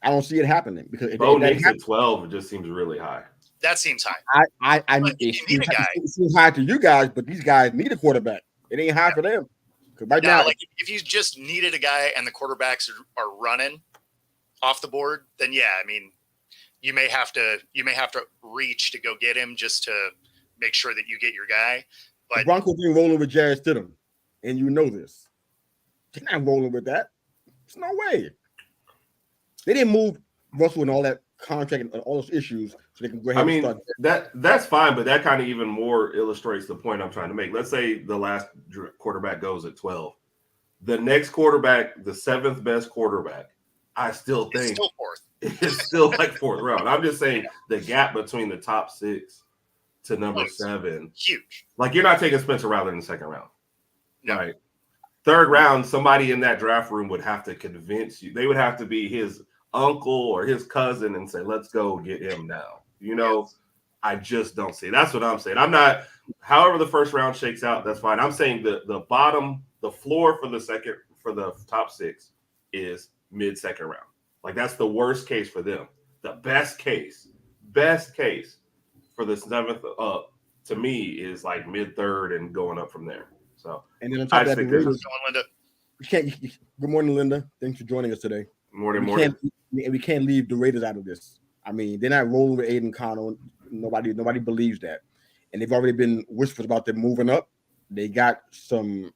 I don't see it happening because Bo Nix at 12, it just seems really high. That seems high. I need a guy. It seems high to you guys, but these guys need a quarterback. It ain't high for them. Right now, like if you just needed a guy and the quarterbacks are running off the board, then I mean, you may have to reach to go get him just to make sure that you get your guy. But the Broncos been rolling with Jarrett Stidham, and you know this. They're not rolling with that. There's no way. They didn't move Russell and all that contract and all those issues so they can go ahead and start. That's fine, but that kind of even more illustrates the point I'm trying to make. Let's say the last quarterback goes at 12. The next quarterback, the 7th best quarterback, I still think it's still like 4th round. I'm just saying the gap between the top 6 to number 7, huge. Like you're not taking Spencer Rattler in the 2nd round. No. Right. 3rd round, somebody in that draft room would have to convince you. They would have to be his uncle or his cousin and say, let's go get him now. I just don't see it. That's what I'm saying. I'm not, however the 1st round shakes out, that's fine. I'm saying the bottom, the floor for the top 6 is mid-2nd round. Like that's the worst case for them. The best case for the 7th up to me is like mid-3rd and going up from there. So, and then on top of that, Linda. Good morning, Linda. Thanks for joining us today. Morning. We can't leave the Raiders out of this. I mean, they're not rolling with Aiden Connell. Nobody believes that. And they've already been whispers about them moving up. They got some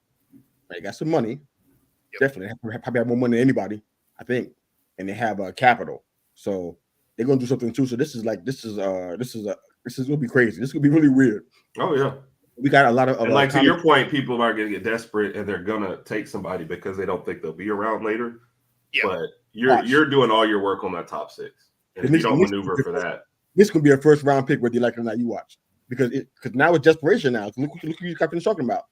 money. Yep. Definitely. They probably have more money than anybody, I think. And they have capital. So they're gonna do something too. So this is gonna be crazy. This is gonna be really weird. Oh yeah. We got a lot of and like to your point, people are gonna get desperate and they're gonna take somebody because they don't think they'll be around later. Yeah. But you're doing all your work on that top 6. And if you don't maneuver for that. This could be a 1st round pick, whether you like it or not, you watch. Because now it's desperation now. Look who you got talking about.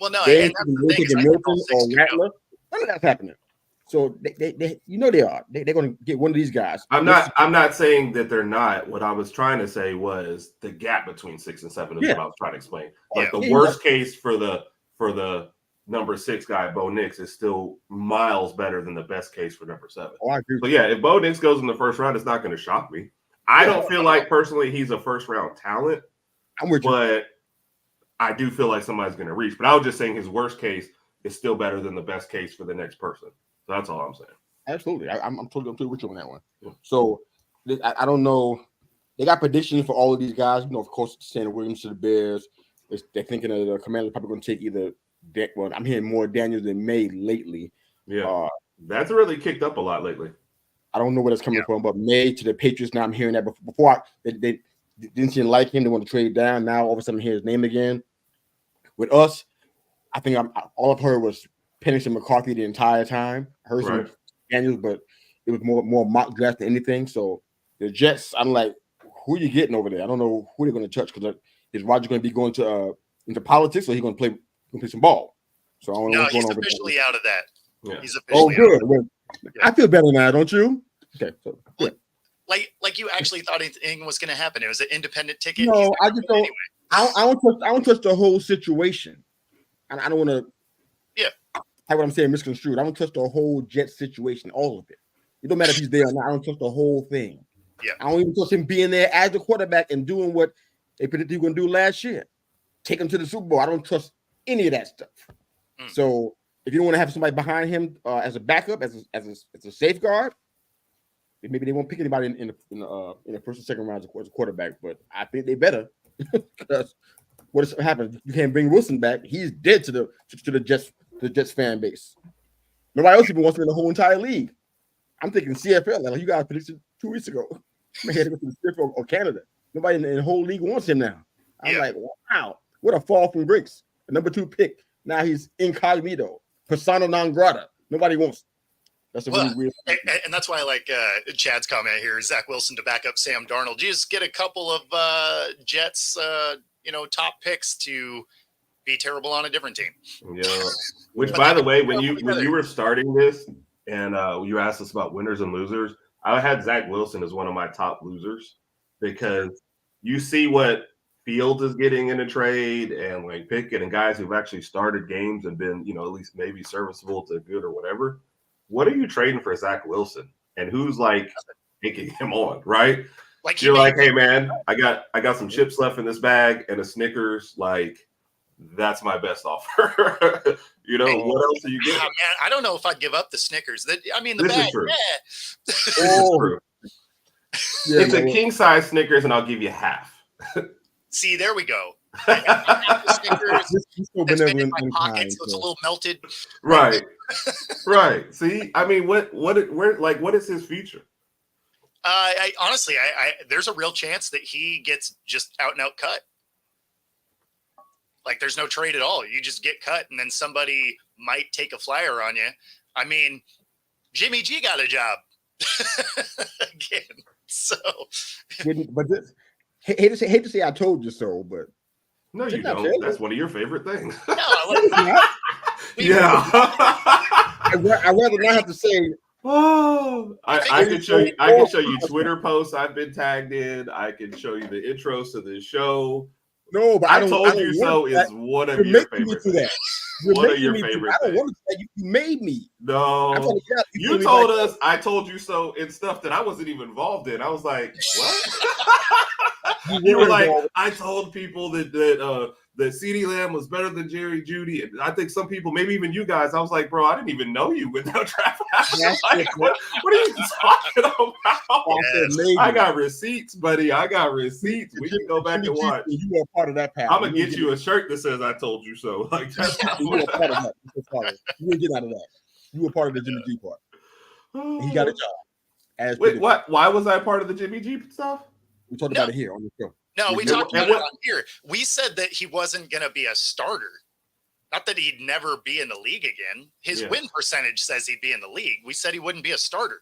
Well, no, and that's the thing, Milton or Rattler. None of that's happening. So they they are. They're gonna get one of these guys. I'm not saying that they're not. What I was trying to say was the gap between 6 and 7 is what I was trying to explain. Like the worst case for the number 6 guy, Bo Nix, is still miles better than the best case for number 7. Oh, I agree. So if Bo Nix goes in the 1st round, it's not going to shock me. I don't feel like personally he's a 1st round talent. I'm with you. But I do feel like somebody's going to reach. But I was just saying his worst case is still better than the best case for the next person. So that's all I'm saying. Absolutely. I'm totally with you on that one. Yeah. So I don't know. They got predictions for all of these guys. Of course, Santa Williams to the Bears. They're thinking of the Commanders probably going to take either. Well, I'm hearing more Daniels than May lately. Yeah, that's really kicked up a lot lately. I don't know where that's coming from, but May to the Patriots. Now I'm hearing that before they didn't seem like him. They want to trade down. Now all of a sudden, I hear his name again. With us, I think all I've heard was Pennington McCarthy the entire time. I heard some Daniels, but it was more mock draft than anything. So the Jets, I'm like, who are you getting over there? I don't know who they're going to touch because is Roger going to be going to into politics or he's going to play some ball? So I don't know what's going on. He's officially out of that. Yeah. He's officially good. Well, I feel better now, don't you? Okay. So, Like you actually thought anything was going to happen. It was an independent ticket. No, I just don't. Anyway. I don't touch the whole situation, and I don't want to. Yeah, have what I'm saying misconstrued. I don't touch the whole Jet situation, all of it. It don't matter if he's there or not. I don't touch the whole thing. Yeah, I don't even touch him being there as the quarterback and doing what they predicted he was going to do last year. Take him to the Super Bowl. I don't trust any of that stuff. So if you don't want to have somebody behind him as a backup, as a safeguard, maybe they won't pick anybody in the first or second round as a quarterback. But I think they better because what has happened? You can't bring Wilson back. He's dead to the Jets fan base. Nobody else even wants him in the whole entire league. I'm thinking CFL. Like you guys predicted 2 weeks ago. Man, had to go to the CFL or Canada. Nobody in the whole league wants him now. I'm like, wow, what a fall from grace. The number 2 pick. Now he's incognito, persona non grata. Nobody wants him. That's a really weird thing. And that's why I like Chad's comment here, Zach Wilson to back up Sam Darnold. You just get a couple of Jets, top picks to be terrible on a different team. Yeah. Which, by the way, when you were starting this and you asked us about winners and losers, I had Zach Wilson as one of my top losers because you see what Fields is getting in a trade and like Pickett and guys who've actually started games and been, at least maybe serviceable to good or whatever. What are you trading for Zach Wilson? And who's like taking him on, right? Like you're like, hey man, I got some chips left in this bag and a Snickers. Like, that's my best offer. What else are you getting? Man, I don't know if I'd give up the Snickers. The this bag, is true. Yeah. This is true. Yeah, it's a king size Snickers, and I'll give you half. See, there we go. The Snickers, it's been in my pocket, so it's a little melted. Right. Right. See, I mean, what is his future? Honestly, there's a real chance that he gets just out and out cut. Like there's no trade at all. You just get cut, and then somebody might take a flyer on you. I mean, Jimmy G got a job again. So, but hate to say I told you so, but no, you don't. That's one of your favorite things. No, yeah. I'd rather not have to say. Oh, I can show you. I can show you Twitter posts I've been tagged in. I can show you the intros to the show. No, but I told you so is one of your favorite things. One of your favorite things. I don't want to say you made me. No, you told us I told you so in stuff that I wasn't even involved in. I was like, what? You were like, I told people that CeeDee Lamb was better than Jerry Jeudy. And I think some people, maybe even you guys, I was like, bro, I didn't even know you with no draft. Like, what are you talking about? Yes. I got receipts, buddy. I got receipts. We can go back and watch. You are part of that path. I'm going to get you a shirt that says I told you so. Like, that's you were part of that. You didn't get out of that. You were part of the Jimmy G part. And he got a job. Wait, what? Why was I part of the Jimmy G stuff? We talked about it here on the show. No, we talked about it on here. We said that he wasn't going to be a starter. Not that he'd never be in the league again. His win percentage says he'd be in the league. We said he wouldn't be a starter,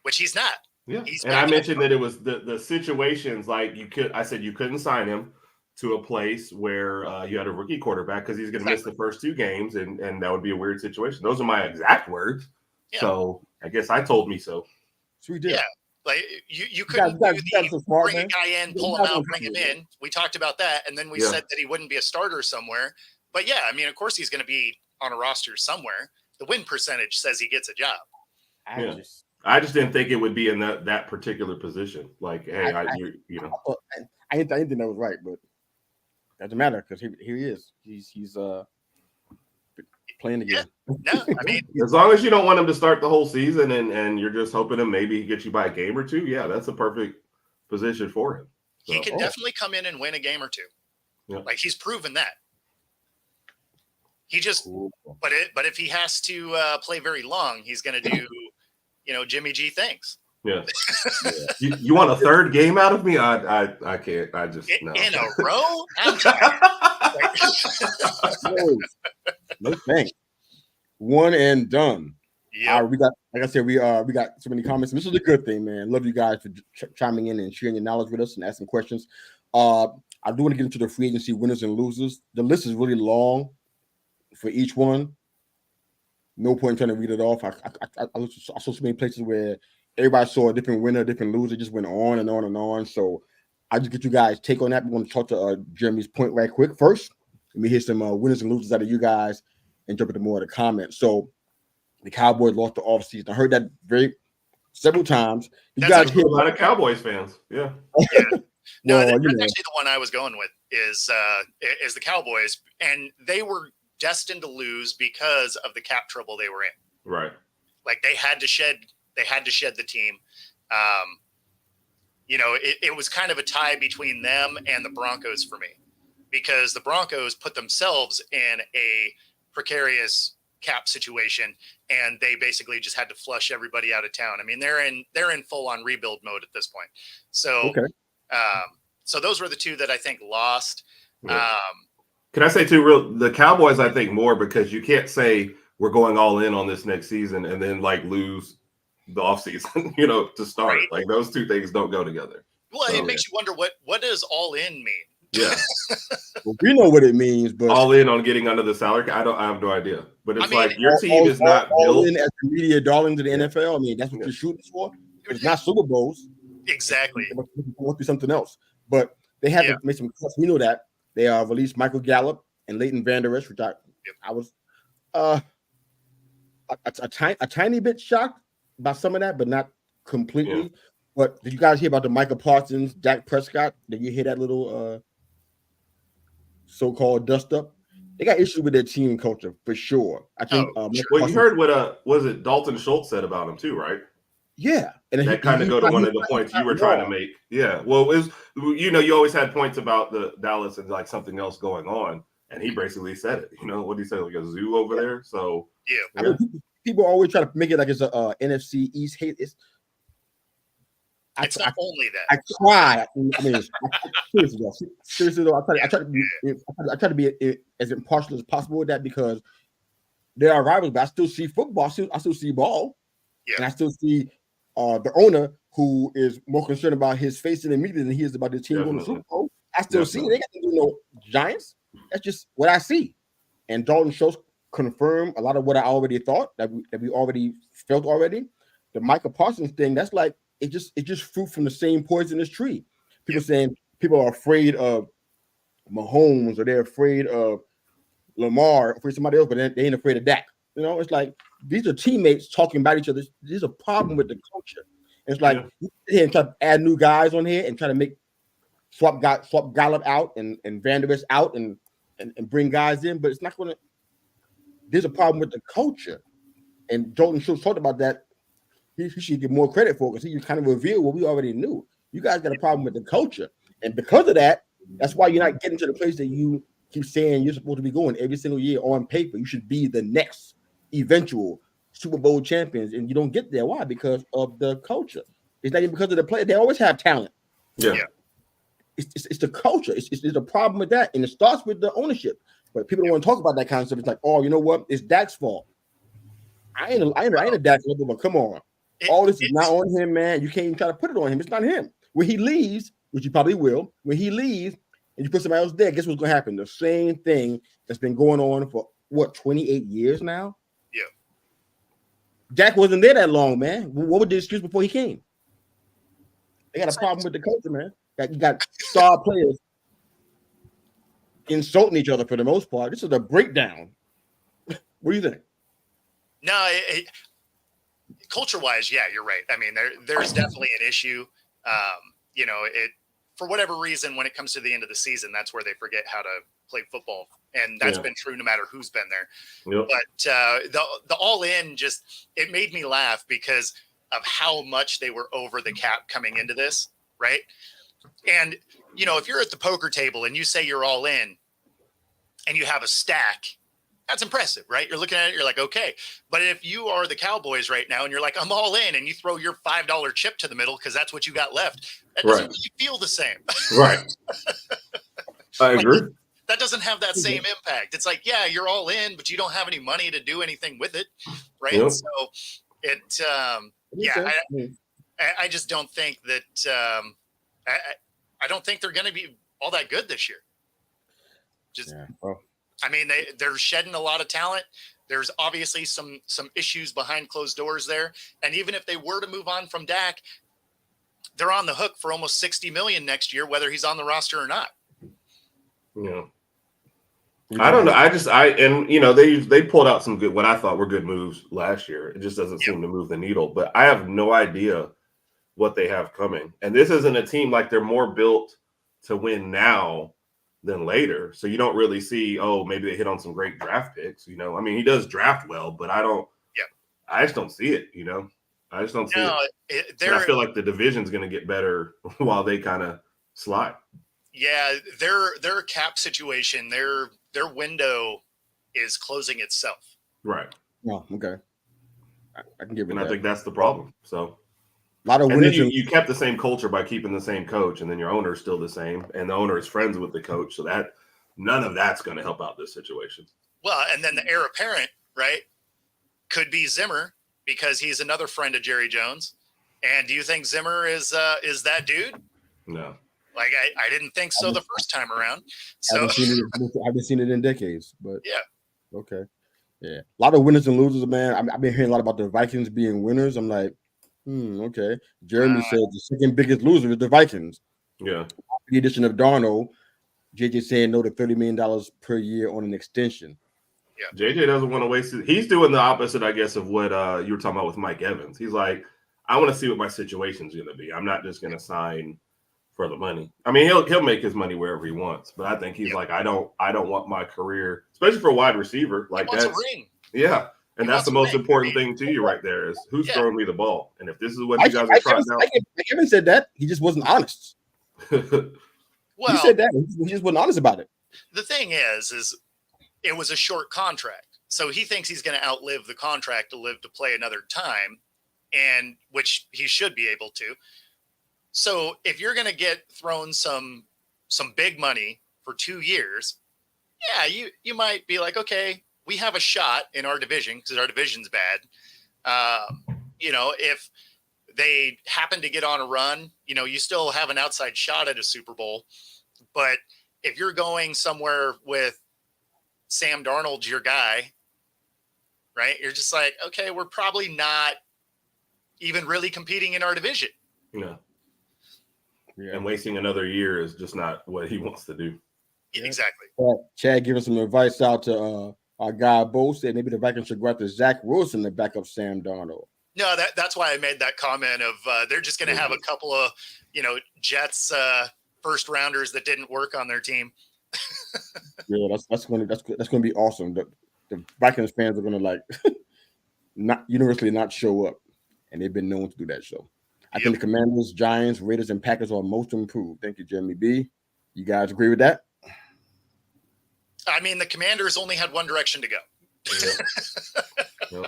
which he's not. Yeah. And I mentioned that it was the situations like I said you couldn't sign him to a place where you had a rookie quarterback because he's going to miss the first 2 games and that would be a weird situation. Those are my exact words. Yeah. So I guess I told me so. So we did. Yeah. Like you couldn't bring a guy in, pull him out, bring him in. We talked about that, and then we said that he wouldn't be a starter somewhere. But yeah, I mean, of course he's going to be on a roster somewhere. The win percentage says he gets a job. I just didn't think it would be in that particular position. Like, hey, I didn't think that was right, but it doesn't matter because here he is. He's playing again. No, I mean, as long as you don't want him to start the whole season and you're just hoping to maybe get you by a game or 2, yeah, that's a perfect position for him. So, he can definitely come in and win a game or 2. Yeah. Like he's proven that. He just, but if he has to play very long, he's going to do, Jimmy G things. Yeah. You want a third game out of me? I can't. I just no. In a row. No thanks. One and done. Yeah. We got, like I said, we got so many comments. This is a good thing, man. Love you guys for chiming in and sharing your knowledge with us and asking questions. I do want to get into the free agency winners and losers. The list is really long for each one. No point in trying to read it off. I saw so many places where everybody saw a different winner, different loser, just went on and on and on. So I just get you guys take on that. We want to talk to Jeremy's point right quick first. Let me hear some winners and losers out of you guys and jump into more of the comments. So the Cowboys lost the offseason. I heard that several times. You That's guys hear a lot of Cowboys fans. Yeah. No, well, that's actually the one I was going with is the Cowboys, and they were destined to lose because of the cap trouble they were in. Right. Like they had to shed the team. It was kind of a tie between them and the Broncos for me, because the Broncos put themselves in a precarious cap situation, and they basically just had to flush everybody out of town. I mean, they're in full on rebuild mode at this point. So, so those were the two that I think lost. Yeah. Can I say too, the Cowboys, I think more because you can't say we're going all in on this next season and then like lose the offseason, to start. Right. Like those two things don't go together. Well, it makes you wonder what does all in mean? Yeah. Well, we know what it means, but all in on getting under the salary. I have no idea. But it's like your team is not all built in as the media darling to the NFL. I mean, that's what you're shooting for. It's not Super Bowls. Exactly. It must be something else. But they had to make some cuts. We know that. They released Michael Gallup and Leighton Vander Esch, which I was a tiny bit shocked by some of that, but not completely. Yeah. But did you guys hear about the Micah Parsons, Dak Prescott? Did you hear that little so-called dust up? They got issues with their team culture for sure. I think. Well, you heard what was it Dalton Schultz said about him too, right? Yeah, and that kind of go to one of the points you were trying to make. Yeah, well, it was you always had points about the Dallas and like something else going on, and he basically said it. What did he say? Like a zoo over there. So yeah, I mean, people always try to make it like it's a NFC East hate. It's not only that. I try. I mean, seriously though, I try to be as impartial as possible with that because there are rivals, but I still see football. I still see ball, and I still see the owner who is more concerned about his face in the media than he is about the team going to the Super Bowl. I still see they got to do no Giants. That's just what I see. And Dalton Schultz confirmed a lot of what I already thought that we already felt already. The Micah Parsons thing, that's like it just fruit from the same poisonous tree. People saying people are afraid of Mahomes or they're afraid of Lamar, afraid of somebody else, but they ain't afraid of Dak. It's like these are teammates talking about each other. There's a problem with the culture. It's like you sit here and try to add new guys on here and try to make swap Gallup out and Van Der Esch out and bring guys in, but it's not going to. There's a problem with the culture, and Dalton Schultz talked about that. He should get more credit for it because he kind of revealed what we already knew. You guys got a problem with the culture, and because of that, that's why you're not getting to the place that you keep saying you're supposed to be going every single year on paper. You should be the next eventual Super Bowl champions, and you don't get there. Why? Because of the culture. It's not even because of the player. They always have talent. Yeah. It's the culture. It's a problem with that, and it starts with the ownership. But people don't want to talk about that kind of stuff. It's like, oh, you know what? It's Dak's fault. I ain't a Dak lover, but come on. All this is not on him, man. You can't even try to put it on him. It's not him. When he leaves, which you probably will, when he leaves and you put somebody else there, guess what's going to happen? The same thing that's been going on for, 28 years now? Yeah. Dak wasn't there that long, man. What was the excuse before he came? They got a problem with the culture, man. You got star players insulting each other for the most part. This is a breakdown. What do you think? No, culture-wise, yeah, you're right. I mean, there's definitely an issue. For whatever reason, when it comes to the end of the season, that's where they forget how to play football, and that's been true no matter who's been there. Yep. But the all-in it made me laugh because of how much they were over the cap coming into this, right? And if you're at the poker table and you say you're all in, and you have a stack. That's impressive, right? You're looking at it, you're like, okay. But if you are the Cowboys right now and you're like, I'm all in, and you throw your $5 chip to the middle because that's what you got left, that doesn't really feel the same. Right. I agree. That doesn't have that same impact. It's like, yeah, you're all in, but you don't have any money to do anything with it, right? Yep. So I just don't think that I don't think they're going to be all that good this year. I mean, they're shedding a lot of talent. There's obviously some issues behind closed doors there. And even if they were to move on from Dak, they're on the hook for almost $60 million next year, whether he's on the roster or not. Yeah. I don't know. They pulled out some good, what I thought were good moves last year. It just doesn't seem to move the needle. But I have no idea what they have coming. And this isn't a team like they're more built to win now than later. So you don't really see, maybe they hit on some great draft picks. I mean, he does draft well, but I just don't see it. I just don't see it. And I feel like the division's going to get better while they kind of slide. Yeah, their cap situation, their window is closing itself. Right. Oh, okay. I can give it. And I think that's the problem. So a lot of and then you kept the same culture by keeping the same coach, and then your owner is still the same, and the owner is friends with the coach. So that none of that's going to help out this situation. Well, and then the heir apparent, right, could be Zimmer because he's another friend of Jerry Jones. And do you think Zimmer is that dude? No. Like I didn't think so the first time around. So I haven't seen it in decades, but yeah. Okay. Yeah. A lot of winners and losers, man. I've been hearing a lot about the Vikings being winners. I'm like, okay. Jeremy said the second biggest loser is the Vikings. Yeah. The addition of Darnold, JJ saying no to $30 million per year on an extension. Yeah. JJ doesn't want to waste it. He's doing the opposite, I guess, of what you were talking about with Mike Evans. He's like, I want to see what my situation's going to be. I'm not just going to sign for the money. I mean, he'll make his money wherever he wants, but I think he's like, I don't want my career, especially for a wide receiver, like that's a ring. Yeah, and that's the most important thing to you right there is who's throwing me the ball, and if this is what you guys are trying out. Kevin said that he just wasn't honest. Well, he said that he just wasn't honest about it. The thing is it was a short contract, so he thinks he's going to outlive the contract to live to play another time, and which he should be able to. So if you're going to get thrown some big money for 2 years, yeah, you might be like, okay, we have a shot in our division because our division's bad. If they happen to get on a run, you still have an outside shot at a Super Bowl. But if you're going somewhere with Sam Darnold, your guy, right? You're just like, okay, we're probably not even really competing in our division. Yeah. And wasting another year is just not what he wants to do. Yeah, exactly. Chad giving some advice out to our guy Bo said maybe the Vikings should go after Zach Wilson to back up Sam Darnold. No, that's why I made that comment of they're just going to have a couple of Jets first rounders that didn't work on their team. Yeah, that's going to be awesome. The Vikings fans are going to not universally not show up, and they've been known to do that. So I think the Commanders, Giants, Raiders, and Packers are most improved. Thank you, Jeremy B. You guys agree with that? I mean, the Commanders only had one direction to go. Yeah.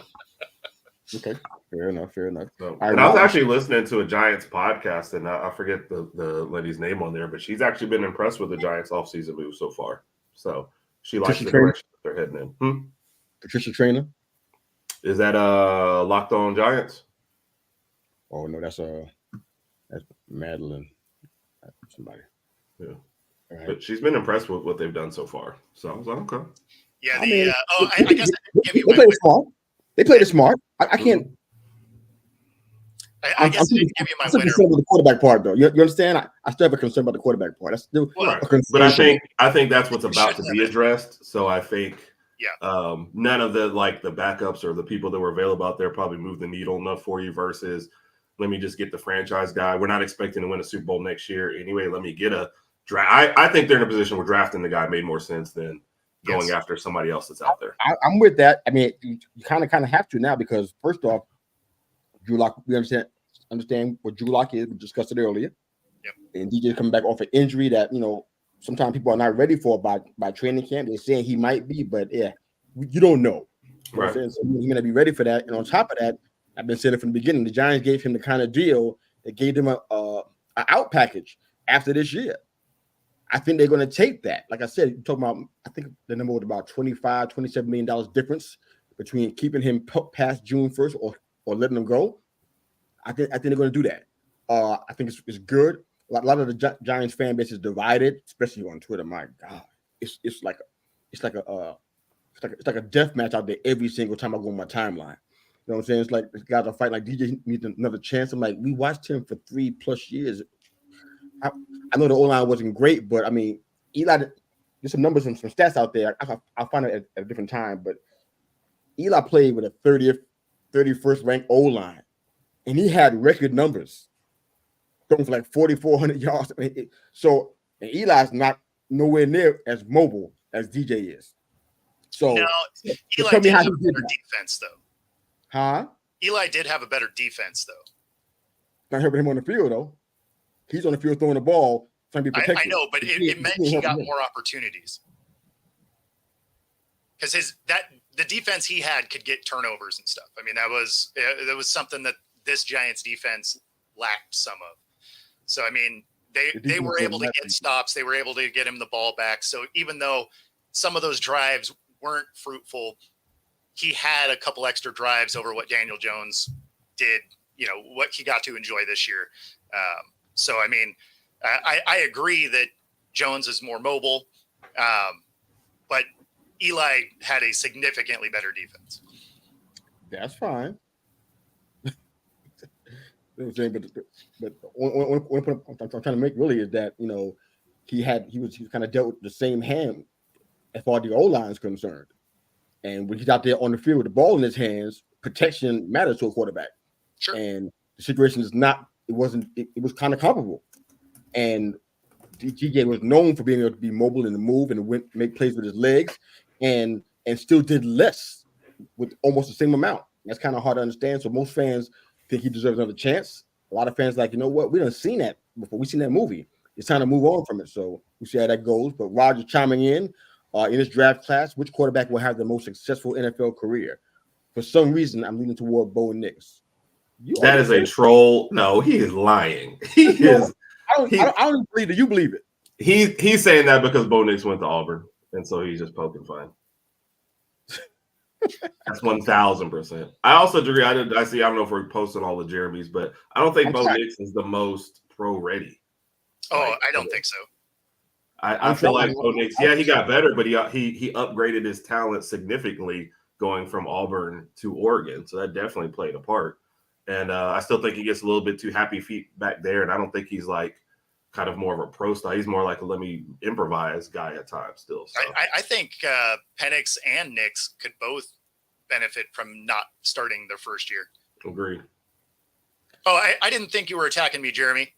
Okay, fair enough. So, and I was actually listening to a Giants podcast, and I forget the lady's name on there, but she's actually been impressed with the Giants offseason move so far. So she likes the direction that they're heading in. Patricia Traynor? Is that Locked On Giants? Oh no, that's Madeline. Somebody. Yeah. Right. But she's been impressed with what they've done so far. So I was like, okay. Yeah, I guess they played it smart. They played it smart. I can't. I guess I didn't give you my winner. Concerned with the quarterback part, though. You understand? I still have a concern about the quarterback part. That's still right. But I think that's what's about to be addressed. So I think none of the backups or the people that were available out there probably moved the needle enough for you versus let me just get the franchise guy. We're not expecting to win a Super Bowl next year anyway. Let me get a draft. I think they're in a position where drafting the guy made more sense than going after somebody else that's out there. I'm with that. I mean, you kind of have to now because first off, Drew Lock, we understand what Drew Lock is. We discussed it earlier. Yep. And DJ coming back off an injury that sometimes people are not ready for by training camp. They're saying he might be, but you don't know. Right. So he's going to be ready for that. And on top of that, I've been saying it from the beginning. The Giants gave him the kind of deal that gave them an out package after this year. I think they're going to take that. Like I said, you're talking about, I think the number was about $27 million difference between keeping him past June 1st or letting him go. I think they're going to do that. I think it's good. A lot of the Giants fan base is divided, especially on Twitter. My God, it's like a it's like a death match out there every single time I go on my timeline. You know what I'm saying? It's like these guys are fighting like DJ needs another chance. I'm like, we watched him for 3+ years. I know the O-line wasn't great, but I mean, Eli, there's some numbers and some stats out there. I'll find it at a different time, but Eli played with a 30th, 31st ranked O-line, and he had record numbers, throwing for like 4,400 yards. And Eli's not nowhere near as mobile as DJ is. So no, Eli tell me did how have he a did better that. defense, though. Huh? Eli did have a better defense, though. Not helping him on the field, though. He's on the field throwing the ball, trying to be protected. I know, but it meant he got more opportunities. Because the defense he had could get turnovers and stuff. I mean, that was something that this Giants defense lacked some of. So I mean, they were able to get stops. They were able to get him the ball back. So even though some of those drives weren't fruitful, he had a couple extra drives over what Daniel Jones did. You know what he got to enjoy this year. So I mean, I agree that Jones is more mobile, but Eli had a significantly better defense. That's fine. You know what I'm saying? But one point I'm trying to make really is that, you know, he was kind of dealt with the same hand as far as the O-line is concerned. And when he's out there on the field with the ball in his hands, protection matters to a quarterback. Sure. And the situation is not, it was kind of comparable. And DJ was known for being able to be mobile and to move and make plays with his legs, and still did less with almost the same amount. That's kind of hard to understand. So most fans think he deserves another chance. A lot of fans like, you know what, we done seen that before. We seen that movie. It's time to move on from it. So we see how that goes. But Roger chiming in this draft class, which quarterback will have the most successful NFL career? For some reason, I'm leaning toward Bo Nix. That is a troll. No, he is lying. He is. I don't believe it. You believe it. He's saying that because Bo Nix went to Auburn, and so he's just poking fun. That's 1,000%. I also agree. I don't know if we're posting all the Jeremys, but I don't think Bo Nix is the most pro ready. Oh, I don't think so. I feel like Bo Nix, he got better, but he upgraded his talent significantly going from Auburn to Oregon. So that definitely played a part. And I still think he gets a little bit too happy feet back there. And I don't think he's like kind of more of a pro style. He's more like a let me improvise guy at times still. So. I think Penix and Nix could both benefit from not starting their first year. Agreed. Oh, I didn't think you were attacking me, Jeremy.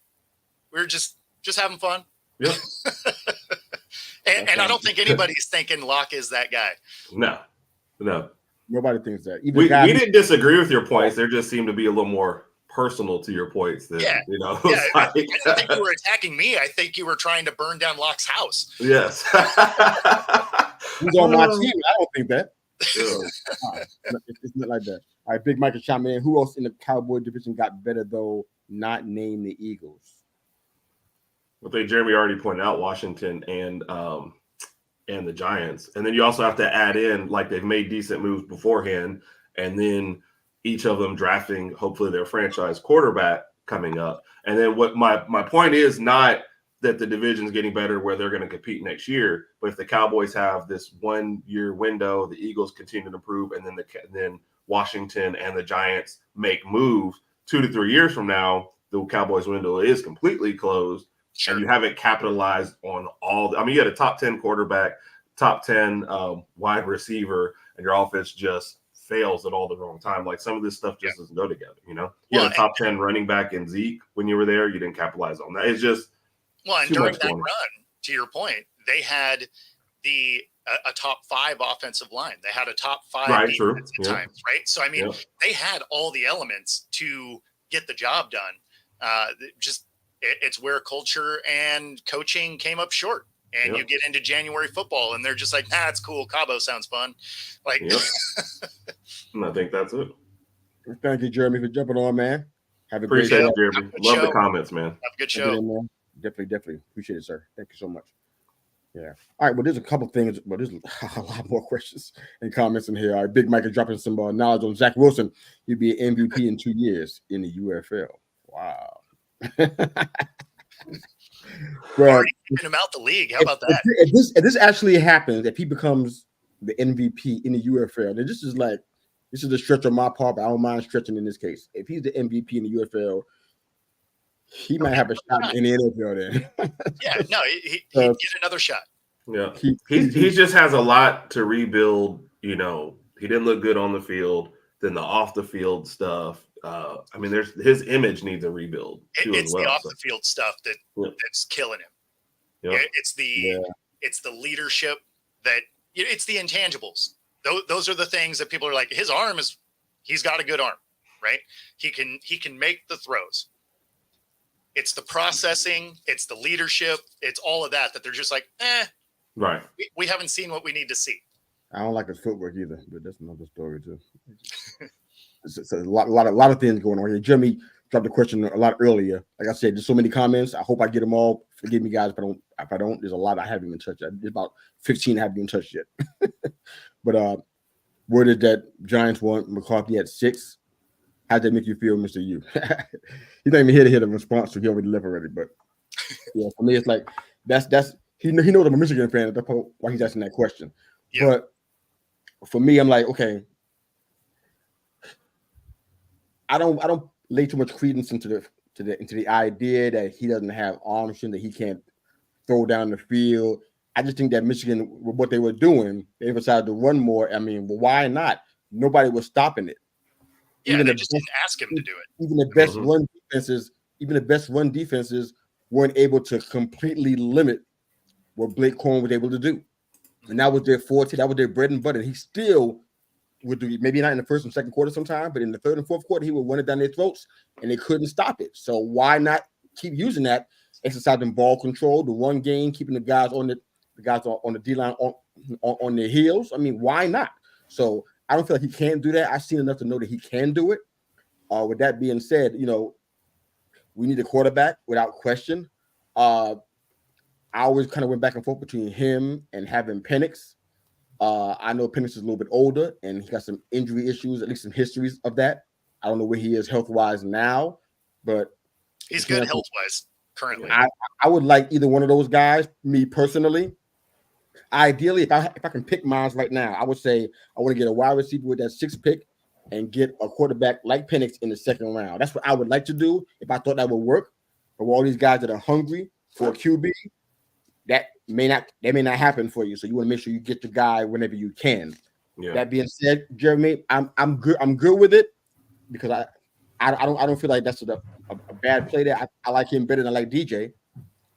We were just having fun. Yeah. and I don't think anybody's thinking Locke is that guy. No. Nobody thinks that. We didn't disagree with your points. There just seemed to be a little more personal to your points than, you know. Yeah, I didn't think you were attacking me. I think you were trying to burn down Locke's house. Yes. He's on my team. I don't think that. It's not like that. All right, Big Mike is chiming in. Who else in the Cowboy division got better, though, not named the Eagles? I think Jeremy already pointed out Washington and the Giants. And then you also have to add in, like, they've made decent moves beforehand, and then each of them drafting, hopefully, their franchise quarterback coming up. And then what my point is not that the division's getting better where they're going to compete next year, but if the Cowboys have this 1 year window, the Eagles continue to improve, and then Washington and the Giants make moves 2 to 3 years from now, the Cowboys window is completely closed. Sure. And you haven't capitalized on you had a top 10 quarterback, top 10 wide receiver, and your offense just fails at all the wrong time. Like some of this stuff just doesn't go together, you know? You had a top 10 running back in Zeke when you were there. You didn't capitalize on that. It's just and during that run, to your point, they had a top 5 offensive line. They had a top 5 defense at times, right? So, I mean, they had all the elements to get the job done. It's where culture and coaching came up short. And you get into January football, and they're just like, nah, it's cool. Cabo sounds fun. Like, I think that's it. Thank you, Jeremy, for jumping on, man. Have a Appreciate great it, Jeremy. Love the comments, man. Have a good show. Man. Definitely. Appreciate it, sir. Thank you so much. Yeah. All right. Well, there's a couple things, but there's a lot more questions and comments in here. All right. Big Mike is dropping some knowledge on Zach Wilson. He'll be an MVP in 2 years in the UFL. Wow. Already keeping him out the league. How about that? If this actually happens, if he becomes the MVP in the UFL. And this is a stretch on my part, but I don't mind stretching in this case. If he's the MVP in the UFL, he might have a shot in the NFL then. Yeah, no, he'd get another shot. Yeah, he just has a lot to rebuild. You know, he didn't look good on the field. Then the off the field stuff. I mean, there's his image needs a rebuild too. It's as well, the off the field stuff that's killing him. Yeah. It's the leadership it's the intangibles. Those are the things that people are like. His arm he's got a good arm, right? He can make the throws. It's the processing. It's the leadership. It's all of that they're just like, right. We haven't seen what we need to see. I don't like his footwork either, but that's another story too. It's a lot of things going on here. Jeremy dropped the question a lot earlier. Like I said, there's so many comments. I hope I get them all. Forgive me, guys, if I don't, there's a lot I haven't even touched. There's about 15 I haven't even touched yet. But word is that Giants want McCarthy at 6. How'd that make you feel, Mr. U? He's not even here to hear the response, so he already left already. But yeah, for me, it's like that's he knows I'm a Michigan fan. That's why he's asking that question. Yeah. But for me, I'm like, okay, I don't lay too much credence into the idea that he doesn't have arm strength, that he can't throw down the field. I just think that Michigan, what they were doing, they decided to run more. I mean, well, why not? Nobody was stopping it. Yeah, they just didn't ask him to do it. Even the best run defenses weren't able to completely limit what Blake Corum was able to do. And that was their forte. That was their bread and butter. He still would do, maybe not in the first and second quarter sometime, but in the third and fourth quarter, he would run it down their throats, and they couldn't stop it. So why not keep using that, exercising ball control, the run game, keeping the guys on the D-line on their heels? I mean, why not? So I don't feel like he can do that. I've seen enough to know that he can do it. With that being said, we need a quarterback without question. I always kind of went back and forth between him and having Penix. I know Penix is a little bit older, and he got some injury issues, at least some histories of that. I don't know where he is health-wise now, but he's good health-wise currently. I would like either one of those guys, me personally. Ideally, if I can pick mine right now, I would say I want to get a wide receiver with that 6th pick and get a quarterback like Penix in the second round. That's what I would like to do if I thought that would work. But all these guys that are hungry for a QB, that may not happen for you. So you want to make sure you get the guy whenever you can. Yeah. That being said, Jeremy, I'm good with it because I don't feel like that's a bad play there. I like him better than I like DJ,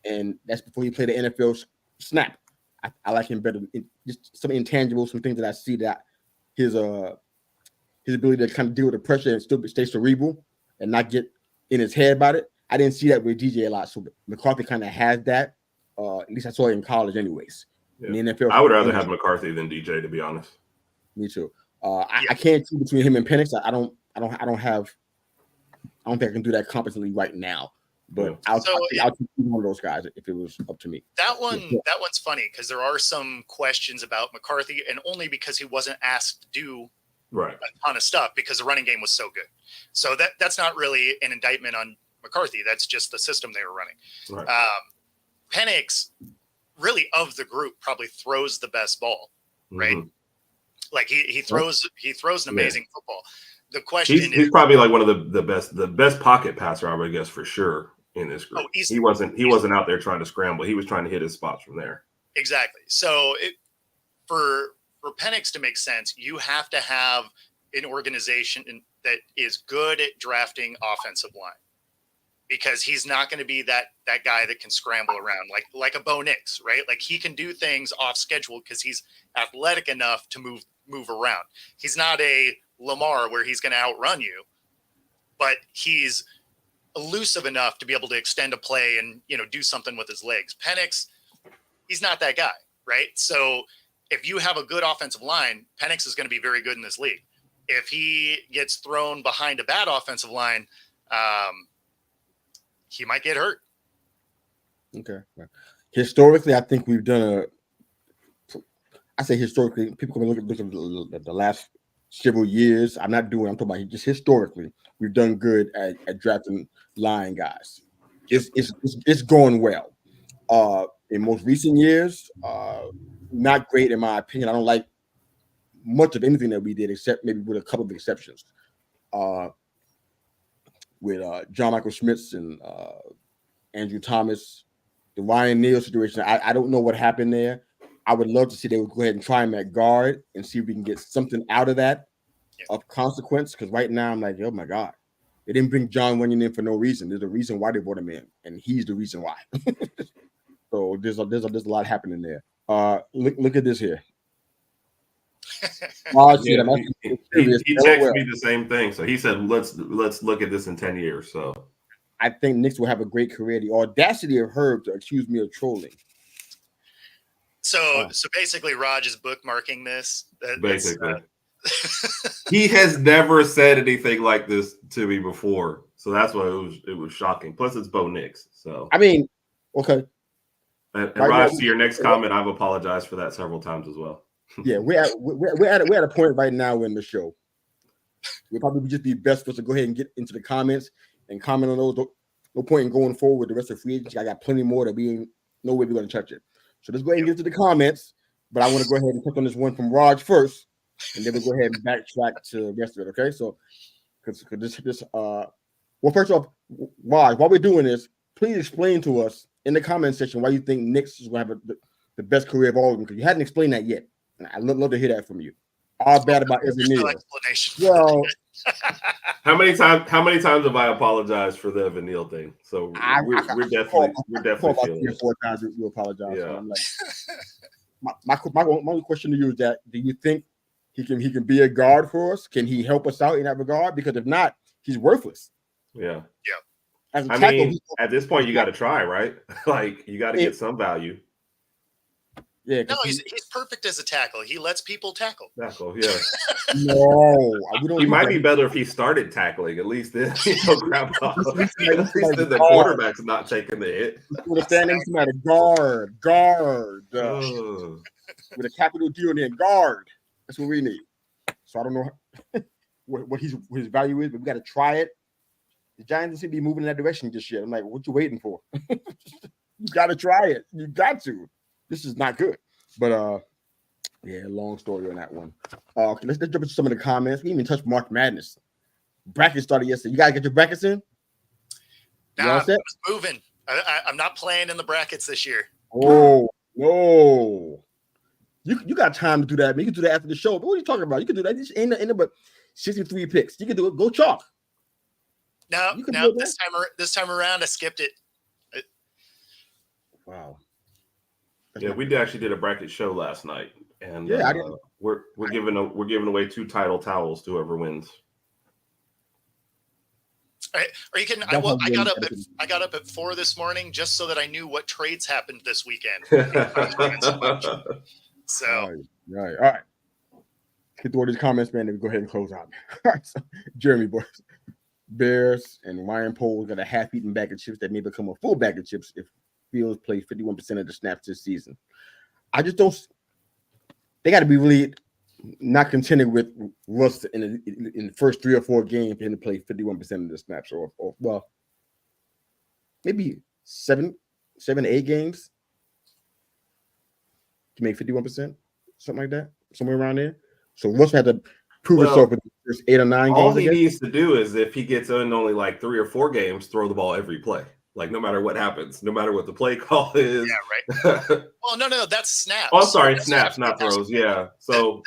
and that's before he played the NFL snap. I like him better. Just some intangibles, some things that I see that his ability to kind of deal with the pressure and still stay cerebral and not get in his head about it. I didn't see that with DJ a lot. So McCarthy kind of has that. At least I saw it in college, anyways. Yeah. In the NFL, I would rather have McCarthy than DJ, to be honest. Me too. I can't choose between him and Penix. I don't think I can do that competently right now. But I'll choose one of those guys if it was up to me. That one's funny because there are some questions about McCarthy, and only because he wasn't asked to do a ton of stuff because the running game was so good. So that's not really an indictment on McCarthy. That's just the system they were running. Right. Penix, really of the group, probably throws the best ball, right? Mm-hmm. Like he throws an amazing football. The question he's probably like one of the best pocket passer, I would guess, for sure in this group. He wasn't out there trying to scramble. He was trying to hit his spots from there. Exactly. So for Penix to make sense, you have to have an organization that is good at drafting offensive line, because he's not going to be that guy that can scramble around like a Bo Nix, right? Like he can do things off schedule because he's athletic enough to move around. He's not a Lamar where he's going to outrun you, but he's elusive enough to be able to extend a play and do something with his legs. Penix, he's not that guy, right? So if you have a good offensive line, Penix is going to be very good in this league. If he gets thrown behind a bad offensive line, he might get hurt. Okay. Historically, I think we've done historically, people can look at the last several years. I'm talking about just historically, we've done good at drafting line guys. It's going well. In most recent years, not great in my opinion. I don't like much of anything that we did, except maybe with a couple of exceptions. With John Michael Schmitz and Andrew Thomas, the Ryan Neal situation, I don't know what happened there. I would love to see they would go ahead and try him at guard and see if we can get something out of that of consequence. Because right now I'm like, oh my God, they didn't bring John Runyon in for no reason. There's a reason why they brought him in, and he's the reason why. So there's a lot happening there. Look at this here. He texted me the same thing. So he said, let's look at this in 10 years. So I think Knicks will have a great career. The audacity of Herb to accuse me of trolling. So basically, Raj is bookmarking this. Basically, he has never said anything like this to me before, so that's why it was shocking. Plus, it's Bo Nix. So I mean, okay. And Raj, to your next comment, I've apologized for that several times as well. Yeah, we're at a point right now in the show. We'll probably just be best for us to go ahead and get into the comments and comment on those. No point in going forward with the rest of free agency. I got plenty more that no way we're going to touch it. So let's go ahead and get to the comments. But I want to go ahead and touch on this one from Raj first, and then we'll go ahead and backtrack to the rest of it. Okay, so because well, first off, Raj, while we're doing this, please explain to us in the comment section why you think Knicks is going to have the best career of all of them, because you hadn't explained that yet. And I'd love to hear that from you. All bad about Evan Neal. Well, how many times have I apologized for the Evan Neal thing? So we're definitely feeling it. 4 times you apologize. Yeah. So I'm like, my only question to you is that, do you think he can be a guard for us? Can he help us out in that regard? Because if not, he's worthless. Yeah. As a tackle, at this point, you got to try, right? Like, you got to get some value. Yeah, no, he's perfect as a tackle. He lets people tackle. Tackle, yeah. No, we don't. He might be better if he started tackling. At least then, grab off. At least then the quarterback's not taking the hit. With a standing somebody guard, with a capital D on the end, guard. That's what we need. So I don't know what his value is, but we got to try it. The Giants seem to be moving in that direction just yet. I'm like, what you waiting for? You got to try it. You got to. This is not good. But yeah, long story on that one. Okay, let's jump into some of the comments. We didn't even touch March Madness. Bracket started yesterday. You guys get your brackets in? Nah, I was moving. I'm not playing in the brackets this year. Oh no. You got time to do that, man. You can do that after the show. But what are you talking about? You can do that. This ain't but 63 picks. You can do it. Go chalk. No, this time around, I skipped it. Wow. Yeah, we actually did a bracket show last night, and we're giving away 2 title towels to whoever wins. Are you kidding? I got up at 4 this morning just so that I knew what trades happened this weekend. So all right. Get through all these comments, man. Then we go ahead and close out. All right, so Jeremy boys, Bears and Ryan Poles got a half-eaten bag of chips that may become a full bag of chips if Fields plays 51% of the snaps this season. I just don't. They got to be really not contented with Russ in the first 3 or 4 games and to play 51% of the snaps, or well, maybe 7 to 8 games to make 51%, something like that, somewhere around there. So Russ had to prove himself in the first 8 or 9 games. All he needs to do is, if he gets in only like 3 or 4 games, throw the ball every play. Like, no matter what happens, no matter what the play call is. Yeah, right. Well, no, that's snaps. Oh, sorry, snaps, not throws. Yeah. So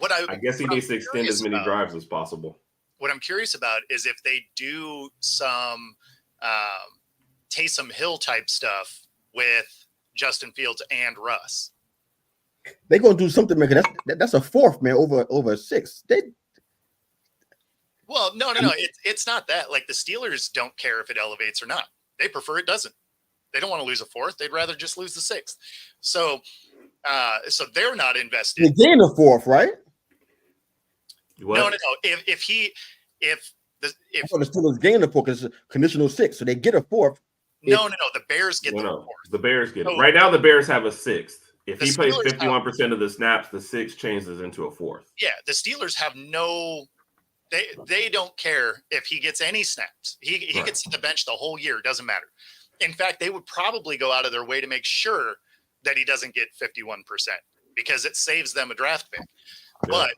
I guess he needs to extend as many drives as possible. What I'm curious about is if they do some Taysom Hill type stuff with Justin Fields and Russ. They're gonna do something, man. That's a 4th, man, over a 6. Well, no. It's not that. Like, the Steelers don't care if it elevates or not. They prefer it doesn't. They don't want to lose a 4th. They'd rather just lose the 6th. So they're not invested. They gain a 4th, right? What? No. If the Steelers gain a 4th because it's a conditional 6, so they get a 4th. No. The Bears get the 4th. The Bears get it. Right now, the Bears have a 6th. If he plays 51% of the snaps, the 6 changes into a 4th. Yeah, the Steelers have no. They don't care if he gets any snaps. He can sit the bench the whole year. It doesn't matter. In fact, they would probably go out of their way to make sure that he doesn't get 51% because it saves them a draft pick. But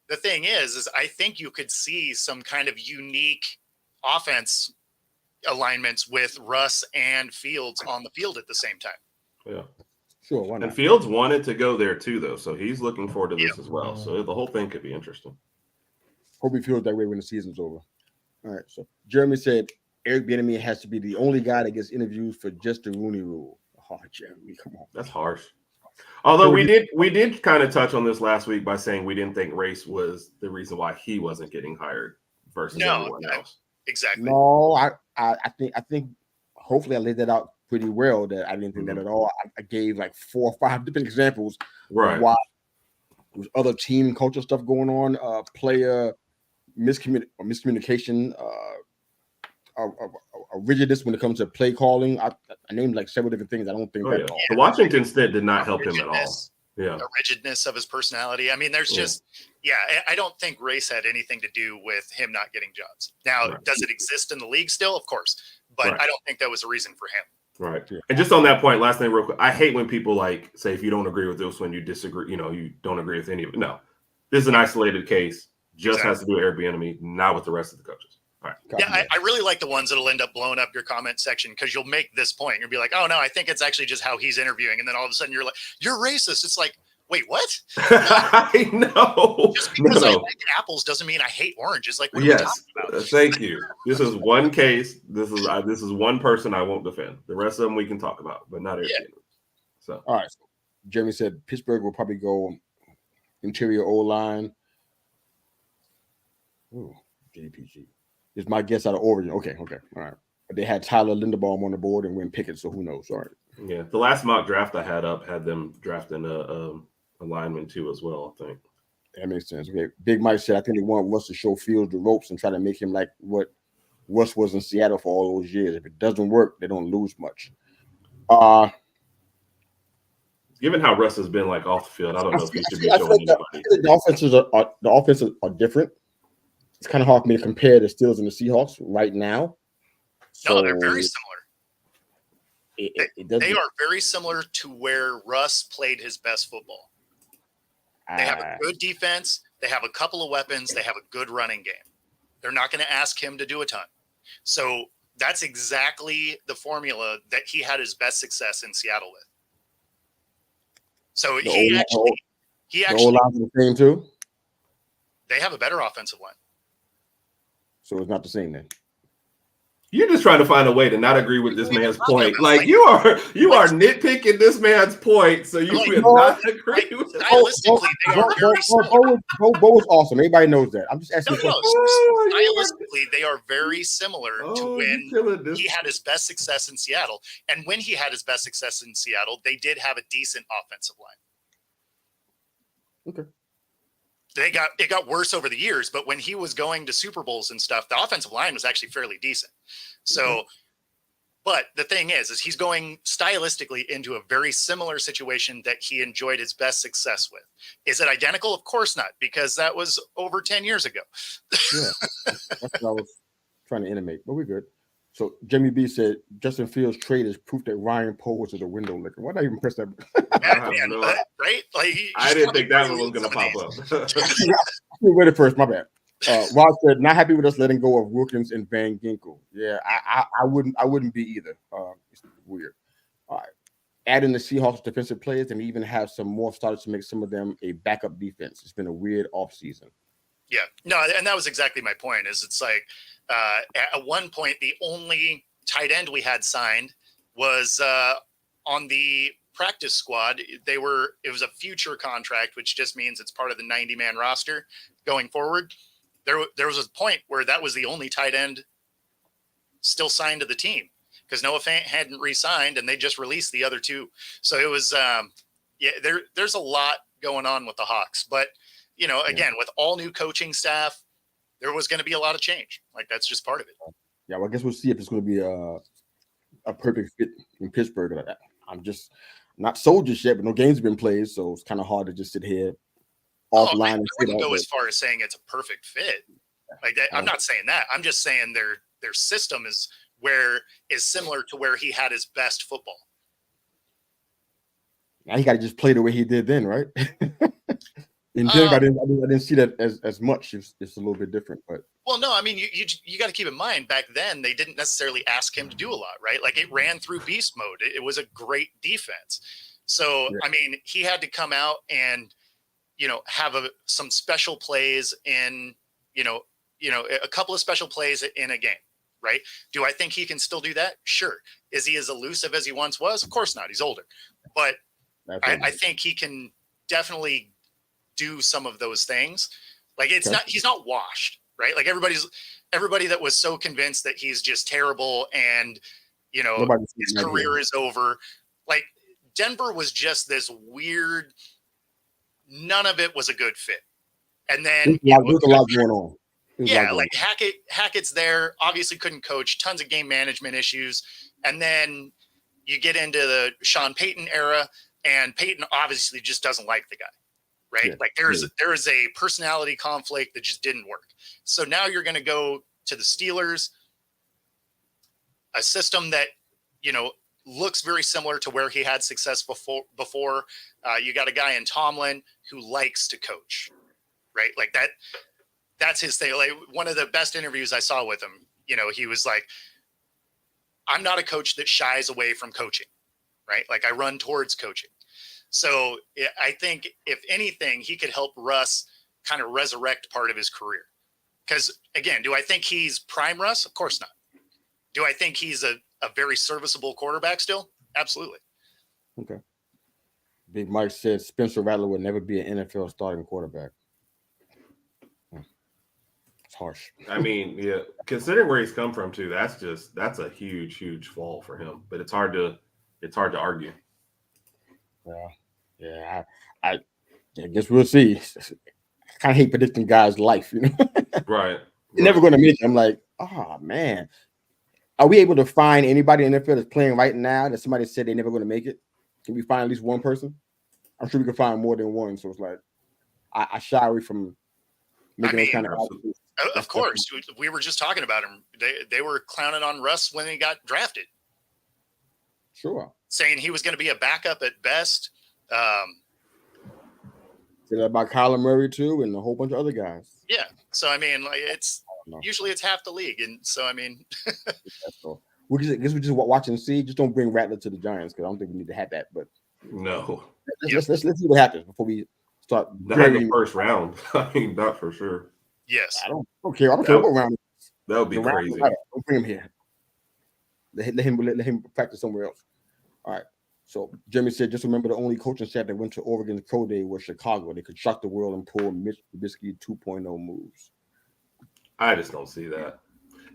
the thing is I think you could see some kind of unique offense alignments with Russ and Fields on the field at the same time. Yeah. Sure, why not? And Fields wanted to go there too, though, so he's looking forward to this as well. So the whole thing could be interesting. Hope he feels that way when the season's over. All right, so Jeremy said Eric Bieniemy has to be the only guy that gets interviews for just the Rooney Rule. Oh, Jeremy, come on. That's harsh. Although we did kind of touch on this last week by saying we didn't think race was the reason why he wasn't getting hired versus everyone else. Exactly. No, I think hopefully I laid that out pretty well, that I didn't think that at all. I gave like 4 or 5 different examples of why there was other team culture stuff going on, player miscommunication, a rigidness when it comes to play calling. I named like several different things. I don't think that at all. The Washington stint did not help him at all. Yeah, the rigidness of his personality. I mean, there's just I don't think race had anything to do with him not getting jobs. Now, does it exist in the league still? Of course, but I don't think that was a reason for him. Right. Yeah. And just on that point, last thing real quick, I hate when people like say if you don't agree with this one, you disagree, you don't agree with any of it. No, this is an isolated case. Just has to do with Airbnb, not with the rest of the coaches. All right. Yeah, I really like the ones that'll end up blowing up your comment section because you'll make this point. You'll be like, oh, no, I think it's actually just how he's interviewing. And then all of a sudden you're like, you're racist. It's like, wait, what? I know. Just because I like apples doesn't mean I hate oranges. Like, what are you talking about? Thank you. This is one case. This is one person I won't defend. The rest of them we can talk about, but not everything. So, all right. So Jeremy said Pittsburgh will probably go interior O-line. Ooh, JPG. Is my guess out of origin. Okay. All right. But they had Tyler Linderbaum on the board and Win Pickett, so who knows? All right. Yeah. The last mock draft I had up had them drafting a lineman too as well, I think. That makes sense. Okay. Big Mike said, I think they want Russ to show Fields the ropes and try to make him like what Russ was in Seattle for all those years. If it doesn't work, they don't lose much. Given how Russ has been like off the field, I don't know if he should be showing anybody. The offenses are different. It's kind of hard for me to compare the Steelers and the Seahawks right now. No, they're very similar. They are very similar to where Russ played his best football. They have a good defense. They have a couple of weapons. They have a good running game. They're not going to ask him to do a ton. So that's exactly the formula that he had his best success in Seattle with. So he actually the O-line's the same too. They have a better offensive line. So it's not the same then. You're just trying to find a way to not agree with this man's point. Like you are nitpicking this man's point, so you will not agree with it. Stylistically, they are very similar. Bo was awesome. Everybody knows that. I'm just asking. Stylistically, they are very similar to when he had his best success in Seattle. And when he had his best success in Seattle, they did have a decent offensive line. Okay. It got worse over the years, but when he was going to Super Bowls and stuff, the offensive line was actually fairly decent. So, but the thing is he's going stylistically into a very similar situation that he enjoyed his best success with. Is it identical? Of course not, because that was over 10 years ago. Yeah, that's what I was trying to intimate, but we're good. So Jimmy B said Justin Fields' trade is proof that Ryan Poe was a window licker. Why did I even press that? Right? Like I didn't think that one was going to pop up. We waited first. My bad. Rod said not happy with us letting go of Wilkins and Van Ginkel. Yeah, I wouldn't be either. It's weird. All right. Adding the Seahawks defensive players and even have some more starters to make some of them a backup defense. It's been a weird offseason. Yeah, no, and that was exactly my point. Is it's like at one point the only tight end we had signed was on the practice squad. It was a future contract, which just means it's part of the 90-man roster going forward. There was a point where that was the only tight end still signed to the team because Noah Fant hadn't re-signed and they just released the other two. So it was there's a lot going on with the Hawks, but again, with all new coaching staff, there was going to be a lot of change. Like that's just part of it. Yeah, well, I guess we'll see if it's going to be a perfect fit in Pittsburgh. I'm just not sold just yet, but no games have been played, so it's kind of hard to just sit here offline. I wouldn't go as far as saying it's a perfect fit. Like that, I'm not saying that. I'm just saying their system is similar to where he had his best football. Now he got to just play the way he did then, right? In Denver, I didn't see that as much. It's a little bit different, but well, no, I mean you got to keep in mind back then they didn't necessarily ask him to do a lot, right? Like it ran through beast mode. It was a great defense. So I mean, he had to come out and have some special plays in a couple of special plays in a game, right? Do I think he can still do that? Sure. Is he as elusive as he once was? Of course not. He's older, but I think he can definitely do some of those things. Like he's not washed, right? Like everybody that was so convinced that he's just terrible and his career is over. Like Denver was just this weird, none of it was a good fit. And then there's a lot going on. Like Hackett's there, obviously couldn't coach, tons of game management issues. And then you get into the Sean Payton era, and Payton obviously just doesn't like the guy, right? Yeah, like there is a personality conflict that just didn't work. So now you're going to go to the Steelers, a system that, looks very similar to where he had success before. You got a guy in Tomlin who likes to coach, right? Like that's his thing. Like one of the best interviews I saw with him, he was like, I'm not a coach that shies away from coaching, right? Like I run towards coaching. So I think if anything, he could help Russ kind of resurrect part of his career. Because again, do I think he's prime Russ? Of course not. Do I think he's a very serviceable quarterback still? Absolutely. Okay. Big Mike said Spencer Rattler would never be an NFL starting quarterback. It's harsh. I mean, yeah, considering where he's come from too, that's a huge fall for him. But it's hard to argue. Yeah. I guess we'll see. I kind of hate predicting guys' life, Right. They're never going to make it. I'm like, oh man. Are we able to find anybody in the NFL that's playing right now that somebody said they're never going to make it? Can we find at least one person? I'm sure we can find more than one. So it's like, I shy away from making those kind of. Of course. We were just talking about him. They were clowning on Russ when he got drafted. Sure. Saying he was going to be a backup at best. Said that about Kyler Murray too, and a whole bunch of other guys. Yeah. So I mean, like usually it's half the league, and so I mean, we just watch and see. Just don't bring Rattler to the Giants because I don't think we need to have that. But no, let's see what happens before we start. Not in the first round. I mean, not for sure. Yes, I don't care. I don't care what round. That would be crazy. Don't bring him here. Let him practice somewhere else. All right. So Jimmy said, just remember the only coaching staff that went to Oregon's pro day was Chicago. They could shock the world and pull Mitch Trubisky 2.0 moves. I just don't see that.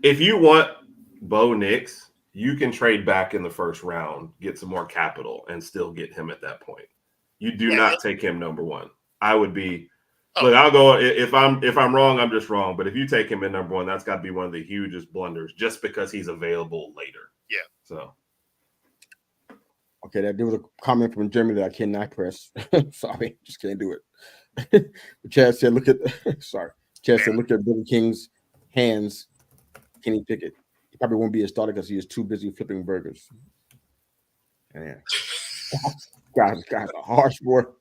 If you want Bo Nix, you can trade back in the first round, get some more capital, and still get him at that point. You do not take him number one. I would be look, I'll go if I'm wrong, I'm just wrong. But if you take him at number one, that's got to be one of the hugest blunders just because he's available later. Yeah. So okay, there was a comment from Jeremy that I cannot press. Sorry, just can't do it. Chad said, look at Billy King's hands. Kenny Pickett. He probably won't be a starter because he is too busy flipping burgers. Man. guys are harsh, boy. Man.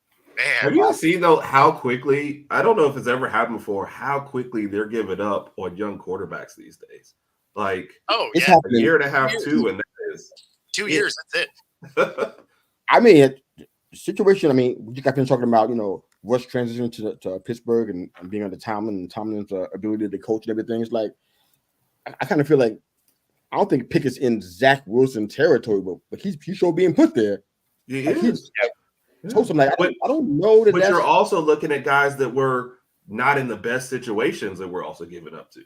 Have you seen though how quickly, I don't know if it's ever happened before, how quickly they're giving up on young quarterbacks these days. Like it's a year and a half, two, and that is 2 years, that's it. I mean, situation. I mean, we just got been talking about, Russ transition to Pittsburgh and being under Tomlin and Tomlin's ability to coach and everything. It's like I kind of feel like I don't think Pickett's in Zach Wilson territory, but he's sure being put there. He like is. I'm like, I don't know that. But you're also looking at guys that were not in the best situations that we're also giving up to.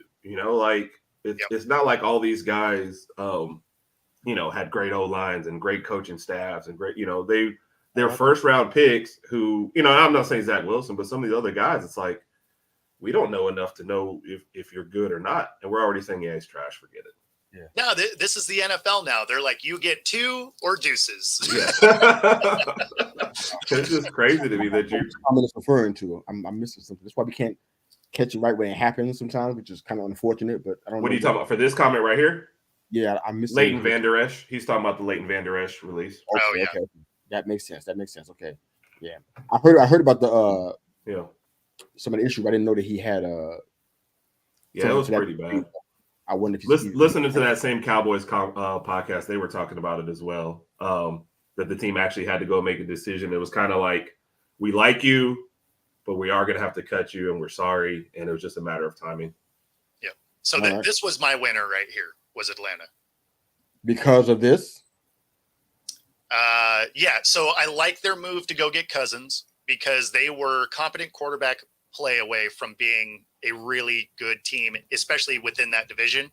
Like it's not like all these guys. Had great O-lines and great coaching staffs and great, they're first round picks who, I'm not saying Zach Wilson, but some of the other guys, it's like, we don't know enough to know if you're good or not. And we're already saying, he's trash, forget it. Yeah. No, this is the NFL now. They're like, you get two or deuces. Yeah. It's just crazy to me that I'm referring to. I'm missing something. That's why we can't catch it right when it happens sometimes, which is kind of unfortunate, but I don't know. What are you talking about for this comment right here? Yeah, I missed Leighton Vander Esch. He's talking about the Leighton Vander Esch release. Okay. That makes sense. Okay. Yeah. I heard about the some of the issues. I didn't know that he had Yeah, it was pretty bad. I wonder if listening to that same Cowboys podcast, they were talking about it as well. That the team actually had to go make a decision. It was kind of like, we like you, but we are going to have to cut you, and we're sorry. And it was just a matter of timing. Yeah. So this was my winner right here, was Atlanta. Because of this? Yeah. So I like their move to go get Cousins because they were competent quarterback play away from being a really good team, especially within that division.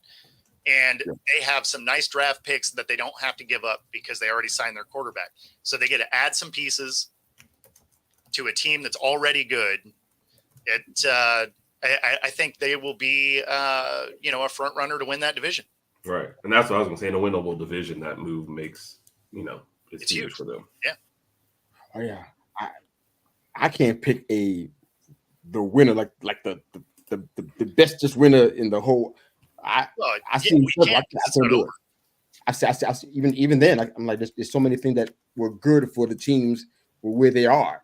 And they have some nice draft picks that they don't have to give up because they already signed their quarterback. So they get to add some pieces to a team that's already good. I think they will be, a front runner to win that division. Right. And that's what I was going to say. In a winnable division, that move makes, it's huge for them. Yeah. Oh, yeah. I can't pick the winner, like the bestest winner in the whole. I see even then. I'm like, there's so many things that were good for the teams where they are.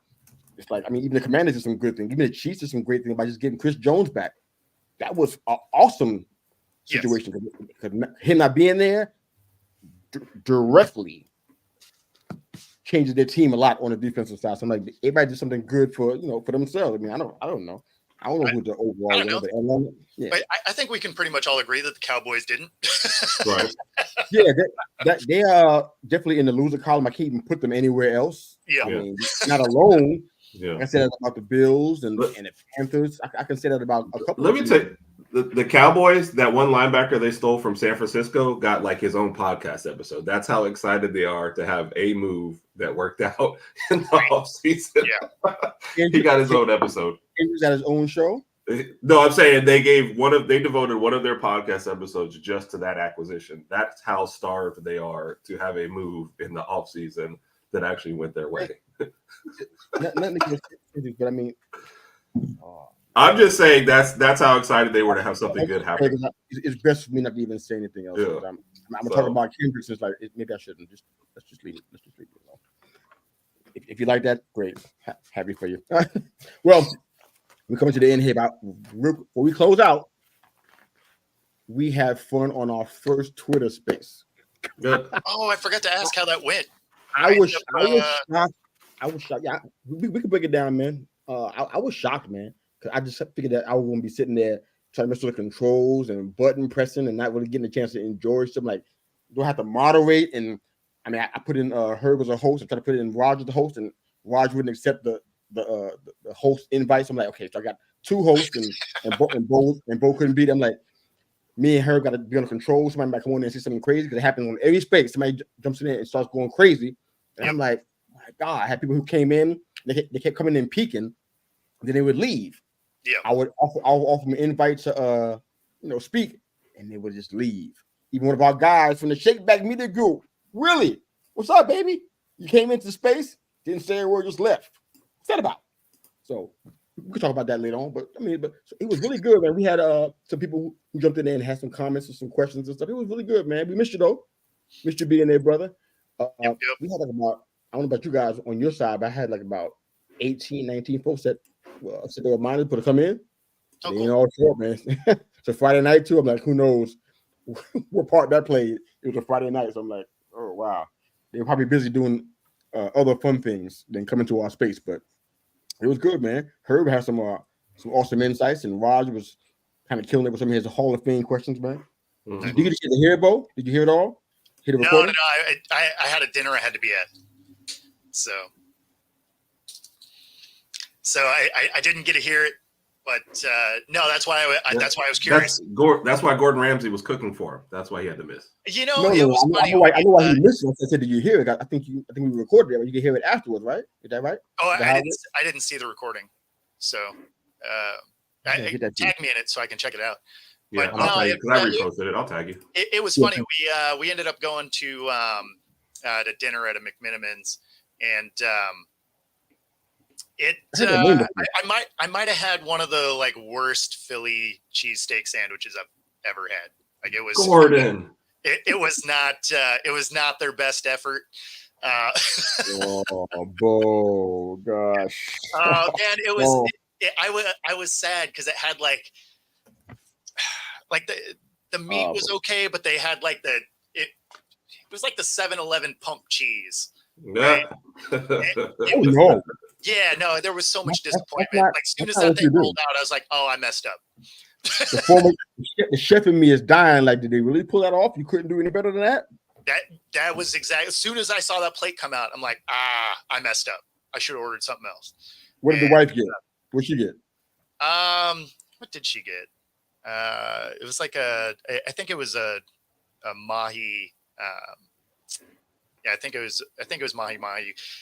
It's like, I mean, even the Commanders did some good things. Even the Chiefs did some great things by just getting Chris Jones back. That was an awesome situation. Because him not being there directly changes their team a lot on the defensive side. So I'm like, everybody did something good for themselves. I mean, I don't know. I don't know who the overall winner, but Atlanta, But I think we can pretty much all agree that the Cowboys didn't. Right. Yeah, they are definitely in the loser column. I can't even put them anywhere else. Yeah. I mean, not alone. Yeah. I can say that about the Bills and the Panthers. I can say that about a couple. Let me tell you, the Cowboys, that one linebacker they stole from San Francisco got like his own podcast episode. That's how excited they are to have a move that worked out in the offseason. Yeah. He got his own episode. He was at his own show. No, I'm saying they devoted one of their podcast episodes just to that acquisition. That's how starved they are to have a move in the offseason that actually went their way. Nothing against it, but I mean, I'm just saying that's how excited they were to have something good happen. It's best for me not to even say anything else. Yeah. I'm talking about Kendrick. It's like maybe I shouldn't. Let's just leave it. Let's just leave it alone. If you like that, great. Happy for you. Well, we're coming to the end here. Before we close out, we have fun on our first Twitter space. Good. Oh, I forgot to ask how that went. I was shocked. Yeah, we can break it down, man. I was shocked, man, because I just figured that I was going to be sitting there trying to mess with the controls and button pressing and not really getting a chance to enjoy something. Like, do I have to moderate? And I mean, I put in Herb as a host. I tried to put in Roger the host, and Roger wouldn't accept the host invite. So I'm like, okay, so I got two hosts, and Bo couldn't beat. I'm like, me and Herb got to be on control. Somebody might come on there and say something crazy because it happens on every space. Somebody jumps in there and starts going crazy, and I'm like, my God, I had people who came in, they kept coming in peeking, then they would leave. Yeah, I would offer them an invite to speak, and they would just leave. Even one of our guys from the Shake Back Media Group, really, what's up, baby? You came into space, didn't say a word, just left. What's that about? So we could talk about that later on, but so it was really good, man. We had some people who jumped in there and had some comments and some questions and stuff. It was really good, man. We missed you though. Missed you being there, brother. Yep. We had like about, I don't know about you guys on your side, but I had like about 18, 19 folks that said they were minded to come in. Oh, they cool. ain't all short, man. So Friday night too. I'm like, who knows what part that played? It was a Friday night, so I'm like, oh wow, they're probably busy doing other fun things than coming to our space. But it was good, man. Herb had some awesome insights, and Raj was kind of killing it with some of his Hall of Fame questions, man. Mm-hmm. Did you get to hear it, Bo? Did you hear it all? Hear the recording? No. I had a dinner I had to be at, so I didn't get to hear it. But no, that's why I was curious. That's why Gordon Ramsay was cooking for him. That's why he had to miss. It was funny. I know why he missed it. I said, did you hear it? I think we recorded it, but you can hear it afterwards, right? Is that right? Oh, I didn't see the recording, so tag me in it so I can check it out. Yeah, but I'll tag you because I reposted it. I'll tag you. It was funny. We ended up going to dinner at a McMinimans, and I might have had one of the like worst Philly cheesesteak sandwiches I've ever had. Like it was Gordon. It was not their best effort. Oh gosh. Man, I was sad because it had like the meat was okay, but they had like it was like the 7-Eleven pump cheese. Right? It was, no. Yeah, no, there was so much That's disappointment. not, Like as soon as not that what thing you do. rolled out, I was like, oh, I messed up. The chef in me is dying. Like, did they really pull that off? You couldn't do any better than that? That was exactly as soon as I saw that plate come out, I'm like, I messed up. I should have ordered something else. What did the wife get? What'd she get? What did she get? It was like I think it was a mahi. Yeah, I think it was mahi.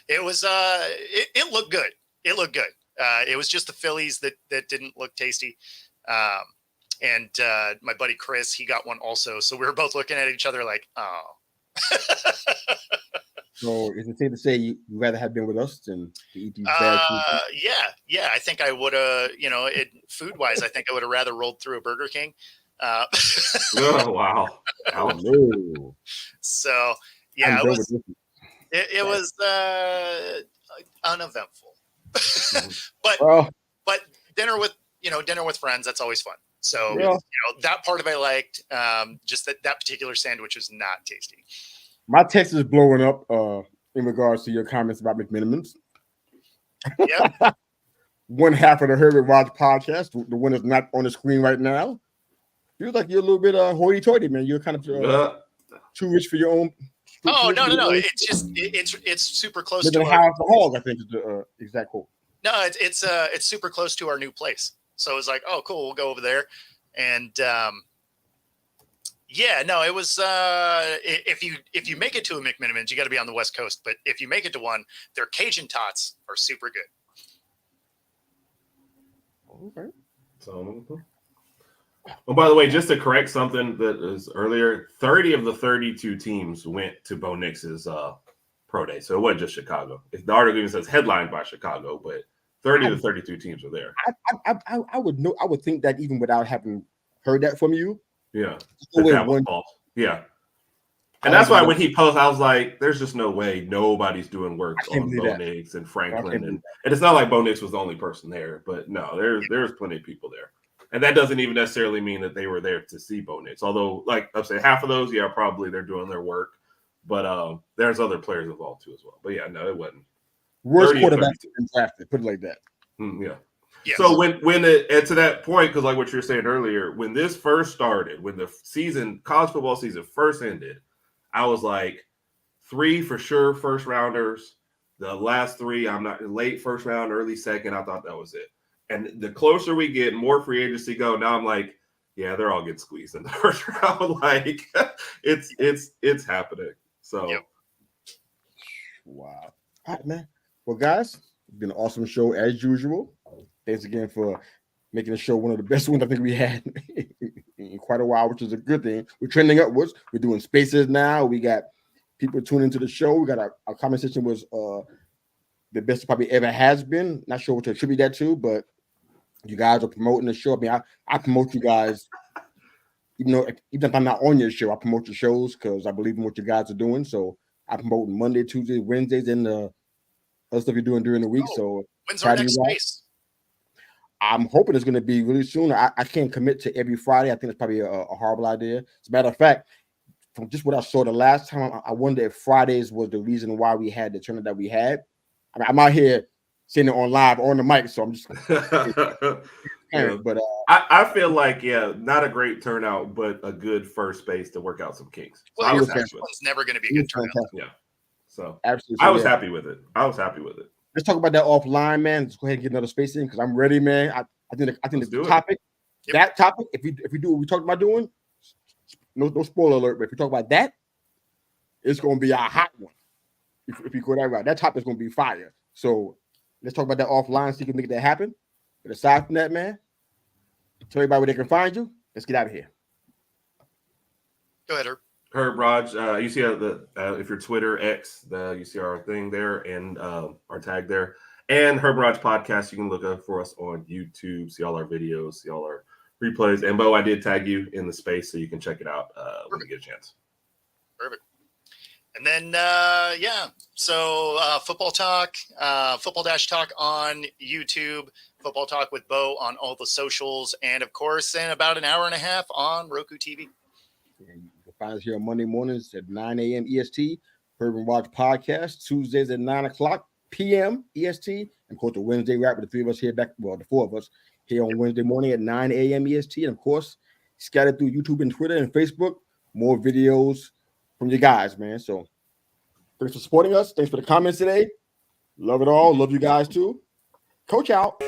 It was it looked good. It looked good. It was just the Phillies that didn't look tasty. And my buddy Chris, he got one also. So we were both looking at each other like, oh. So is it safe to say you'd rather have been with us than to eat these bad food? Yeah. I think I would have, food wise, I think I would have rather rolled through a Burger King. Oh wow! Oh, no. So yeah, it was uneventful. but dinner with friends, that's always fun. So that part of it I liked. Just that particular sandwich was not tasty. My text is blowing up in regards to your comments about McMinimans. Yeah. One half of the Herbert Rogers podcast, the one that's not on the screen right now. Feels like you're a little bit hoity-toity, man. You're kind of too rich for your own. Oh no! It's just it's super close to our hog. I think is the exact quote. No, it's super close to our new place. So it was like, oh, cool, we'll go over there, and yeah, no, it was if you make it to a McMinimans, you got to be on the West Coast. But if you make it to one, their Cajun tots are super good. Okay. So, well, by the way, just to correct something that was earlier, 30 of the 32 teams went to Bo Nix's pro day, so it wasn't just Chicago. The article even says headlined by Chicago, but 30 of the 32 teams were there. I would know. I would think that even without having heard that from you. Yeah. That was false. Yeah. And that's why when he posted, I was like, there's just no way nobody's doing work on Bo Nix and Franklin. And it's not like Bo Nix was the only person there, but no, there's plenty of people there. And that doesn't even necessarily mean that they were there to see Bo Nix. Although, like I'm saying, half of those, yeah, probably they're doing their work. But there's other players involved too as well. But yeah, no, it wasn't. Worst quarterback in drafted, put it like that. Yeah. Yes. So when and to that point, because like what you were saying earlier, when this first started, when the college football season first ended, I was like 3 for sure first rounders. The last 3, I'm not late first round, early second. I thought that was it. And the closer we get, more free agency go. Now I'm like, yeah, they're all getting squeezed in the first round. Like it's happening. So, wow. All right, man. Well, guys, it's been an awesome show as usual. Thanks again for making the show one of the best ones I think we had in quite a while, which is a good thing. We're trending upwards. We're doing spaces now. We got people tuning into the show. We got our conversation was the best it probably ever has been. Not sure what to attribute that to, but you guys are promoting the show. I mean, I promote you guys, even if I'm not on your show, I promote your shows because I believe in what you guys are doing. So I promote Monday, Tuesdays, Wednesdays, and the other stuff you're doing during the week. So when's our next space? I'm hoping it's going to be really soon. I can't commit to every Friday. I think it's probably a horrible idea. As a matter of fact, from just what I saw the last time, I wonder if Fridays was the reason why we had the tournament that we had. I mean, I'm out here saying it on live on the mic, so I'm just. Yeah. But I feel like not a great turnout, but a good first space to work out some kinks. So well, your first one's never going to be a good turnout. Yeah. So absolutely, I was happy with it. Let's talk about that offline, man. Let's go ahead and get another space in because I'm ready, man. I think the topic, that topic, if we do what we talked about doing, no spoiler alert, but if we talk about that, it's going to be a hot one. If you go that route, that topic is going to be fire. So let's talk about that offline so you can make that happen. But aside from that, man, tell everybody where they can find you. Let's get out of here. Go ahead, Herb. Herb Raj, you see if you're Twitter, X, you see our thing there and our tag there. And Herb Raj Podcast, you can look up for us on YouTube, see all our videos, see all our replays. And Bo, I did tag you in the space so you can check it out when you get a chance. Perfect. And then, so Football Talk, Football Dash Talk on YouTube, Football Talk with Bo on all the socials, and, of course, in about an hour and a half on Roku TV. And you can find us here on Monday mornings at 9 a.m. EST, Urban Watch Podcast, Tuesdays at 9 o'clock p.m. EST, and, of course, the Wednesday wrap with the three of us here the four of us here on Wednesday morning at 9 a.m. EST, and, of course, scattered through YouTube and Twitter and Facebook, more videos from you guys, man. So thanks for supporting us. Thanks for the comments today. Love it all. Love you guys too. Coach out.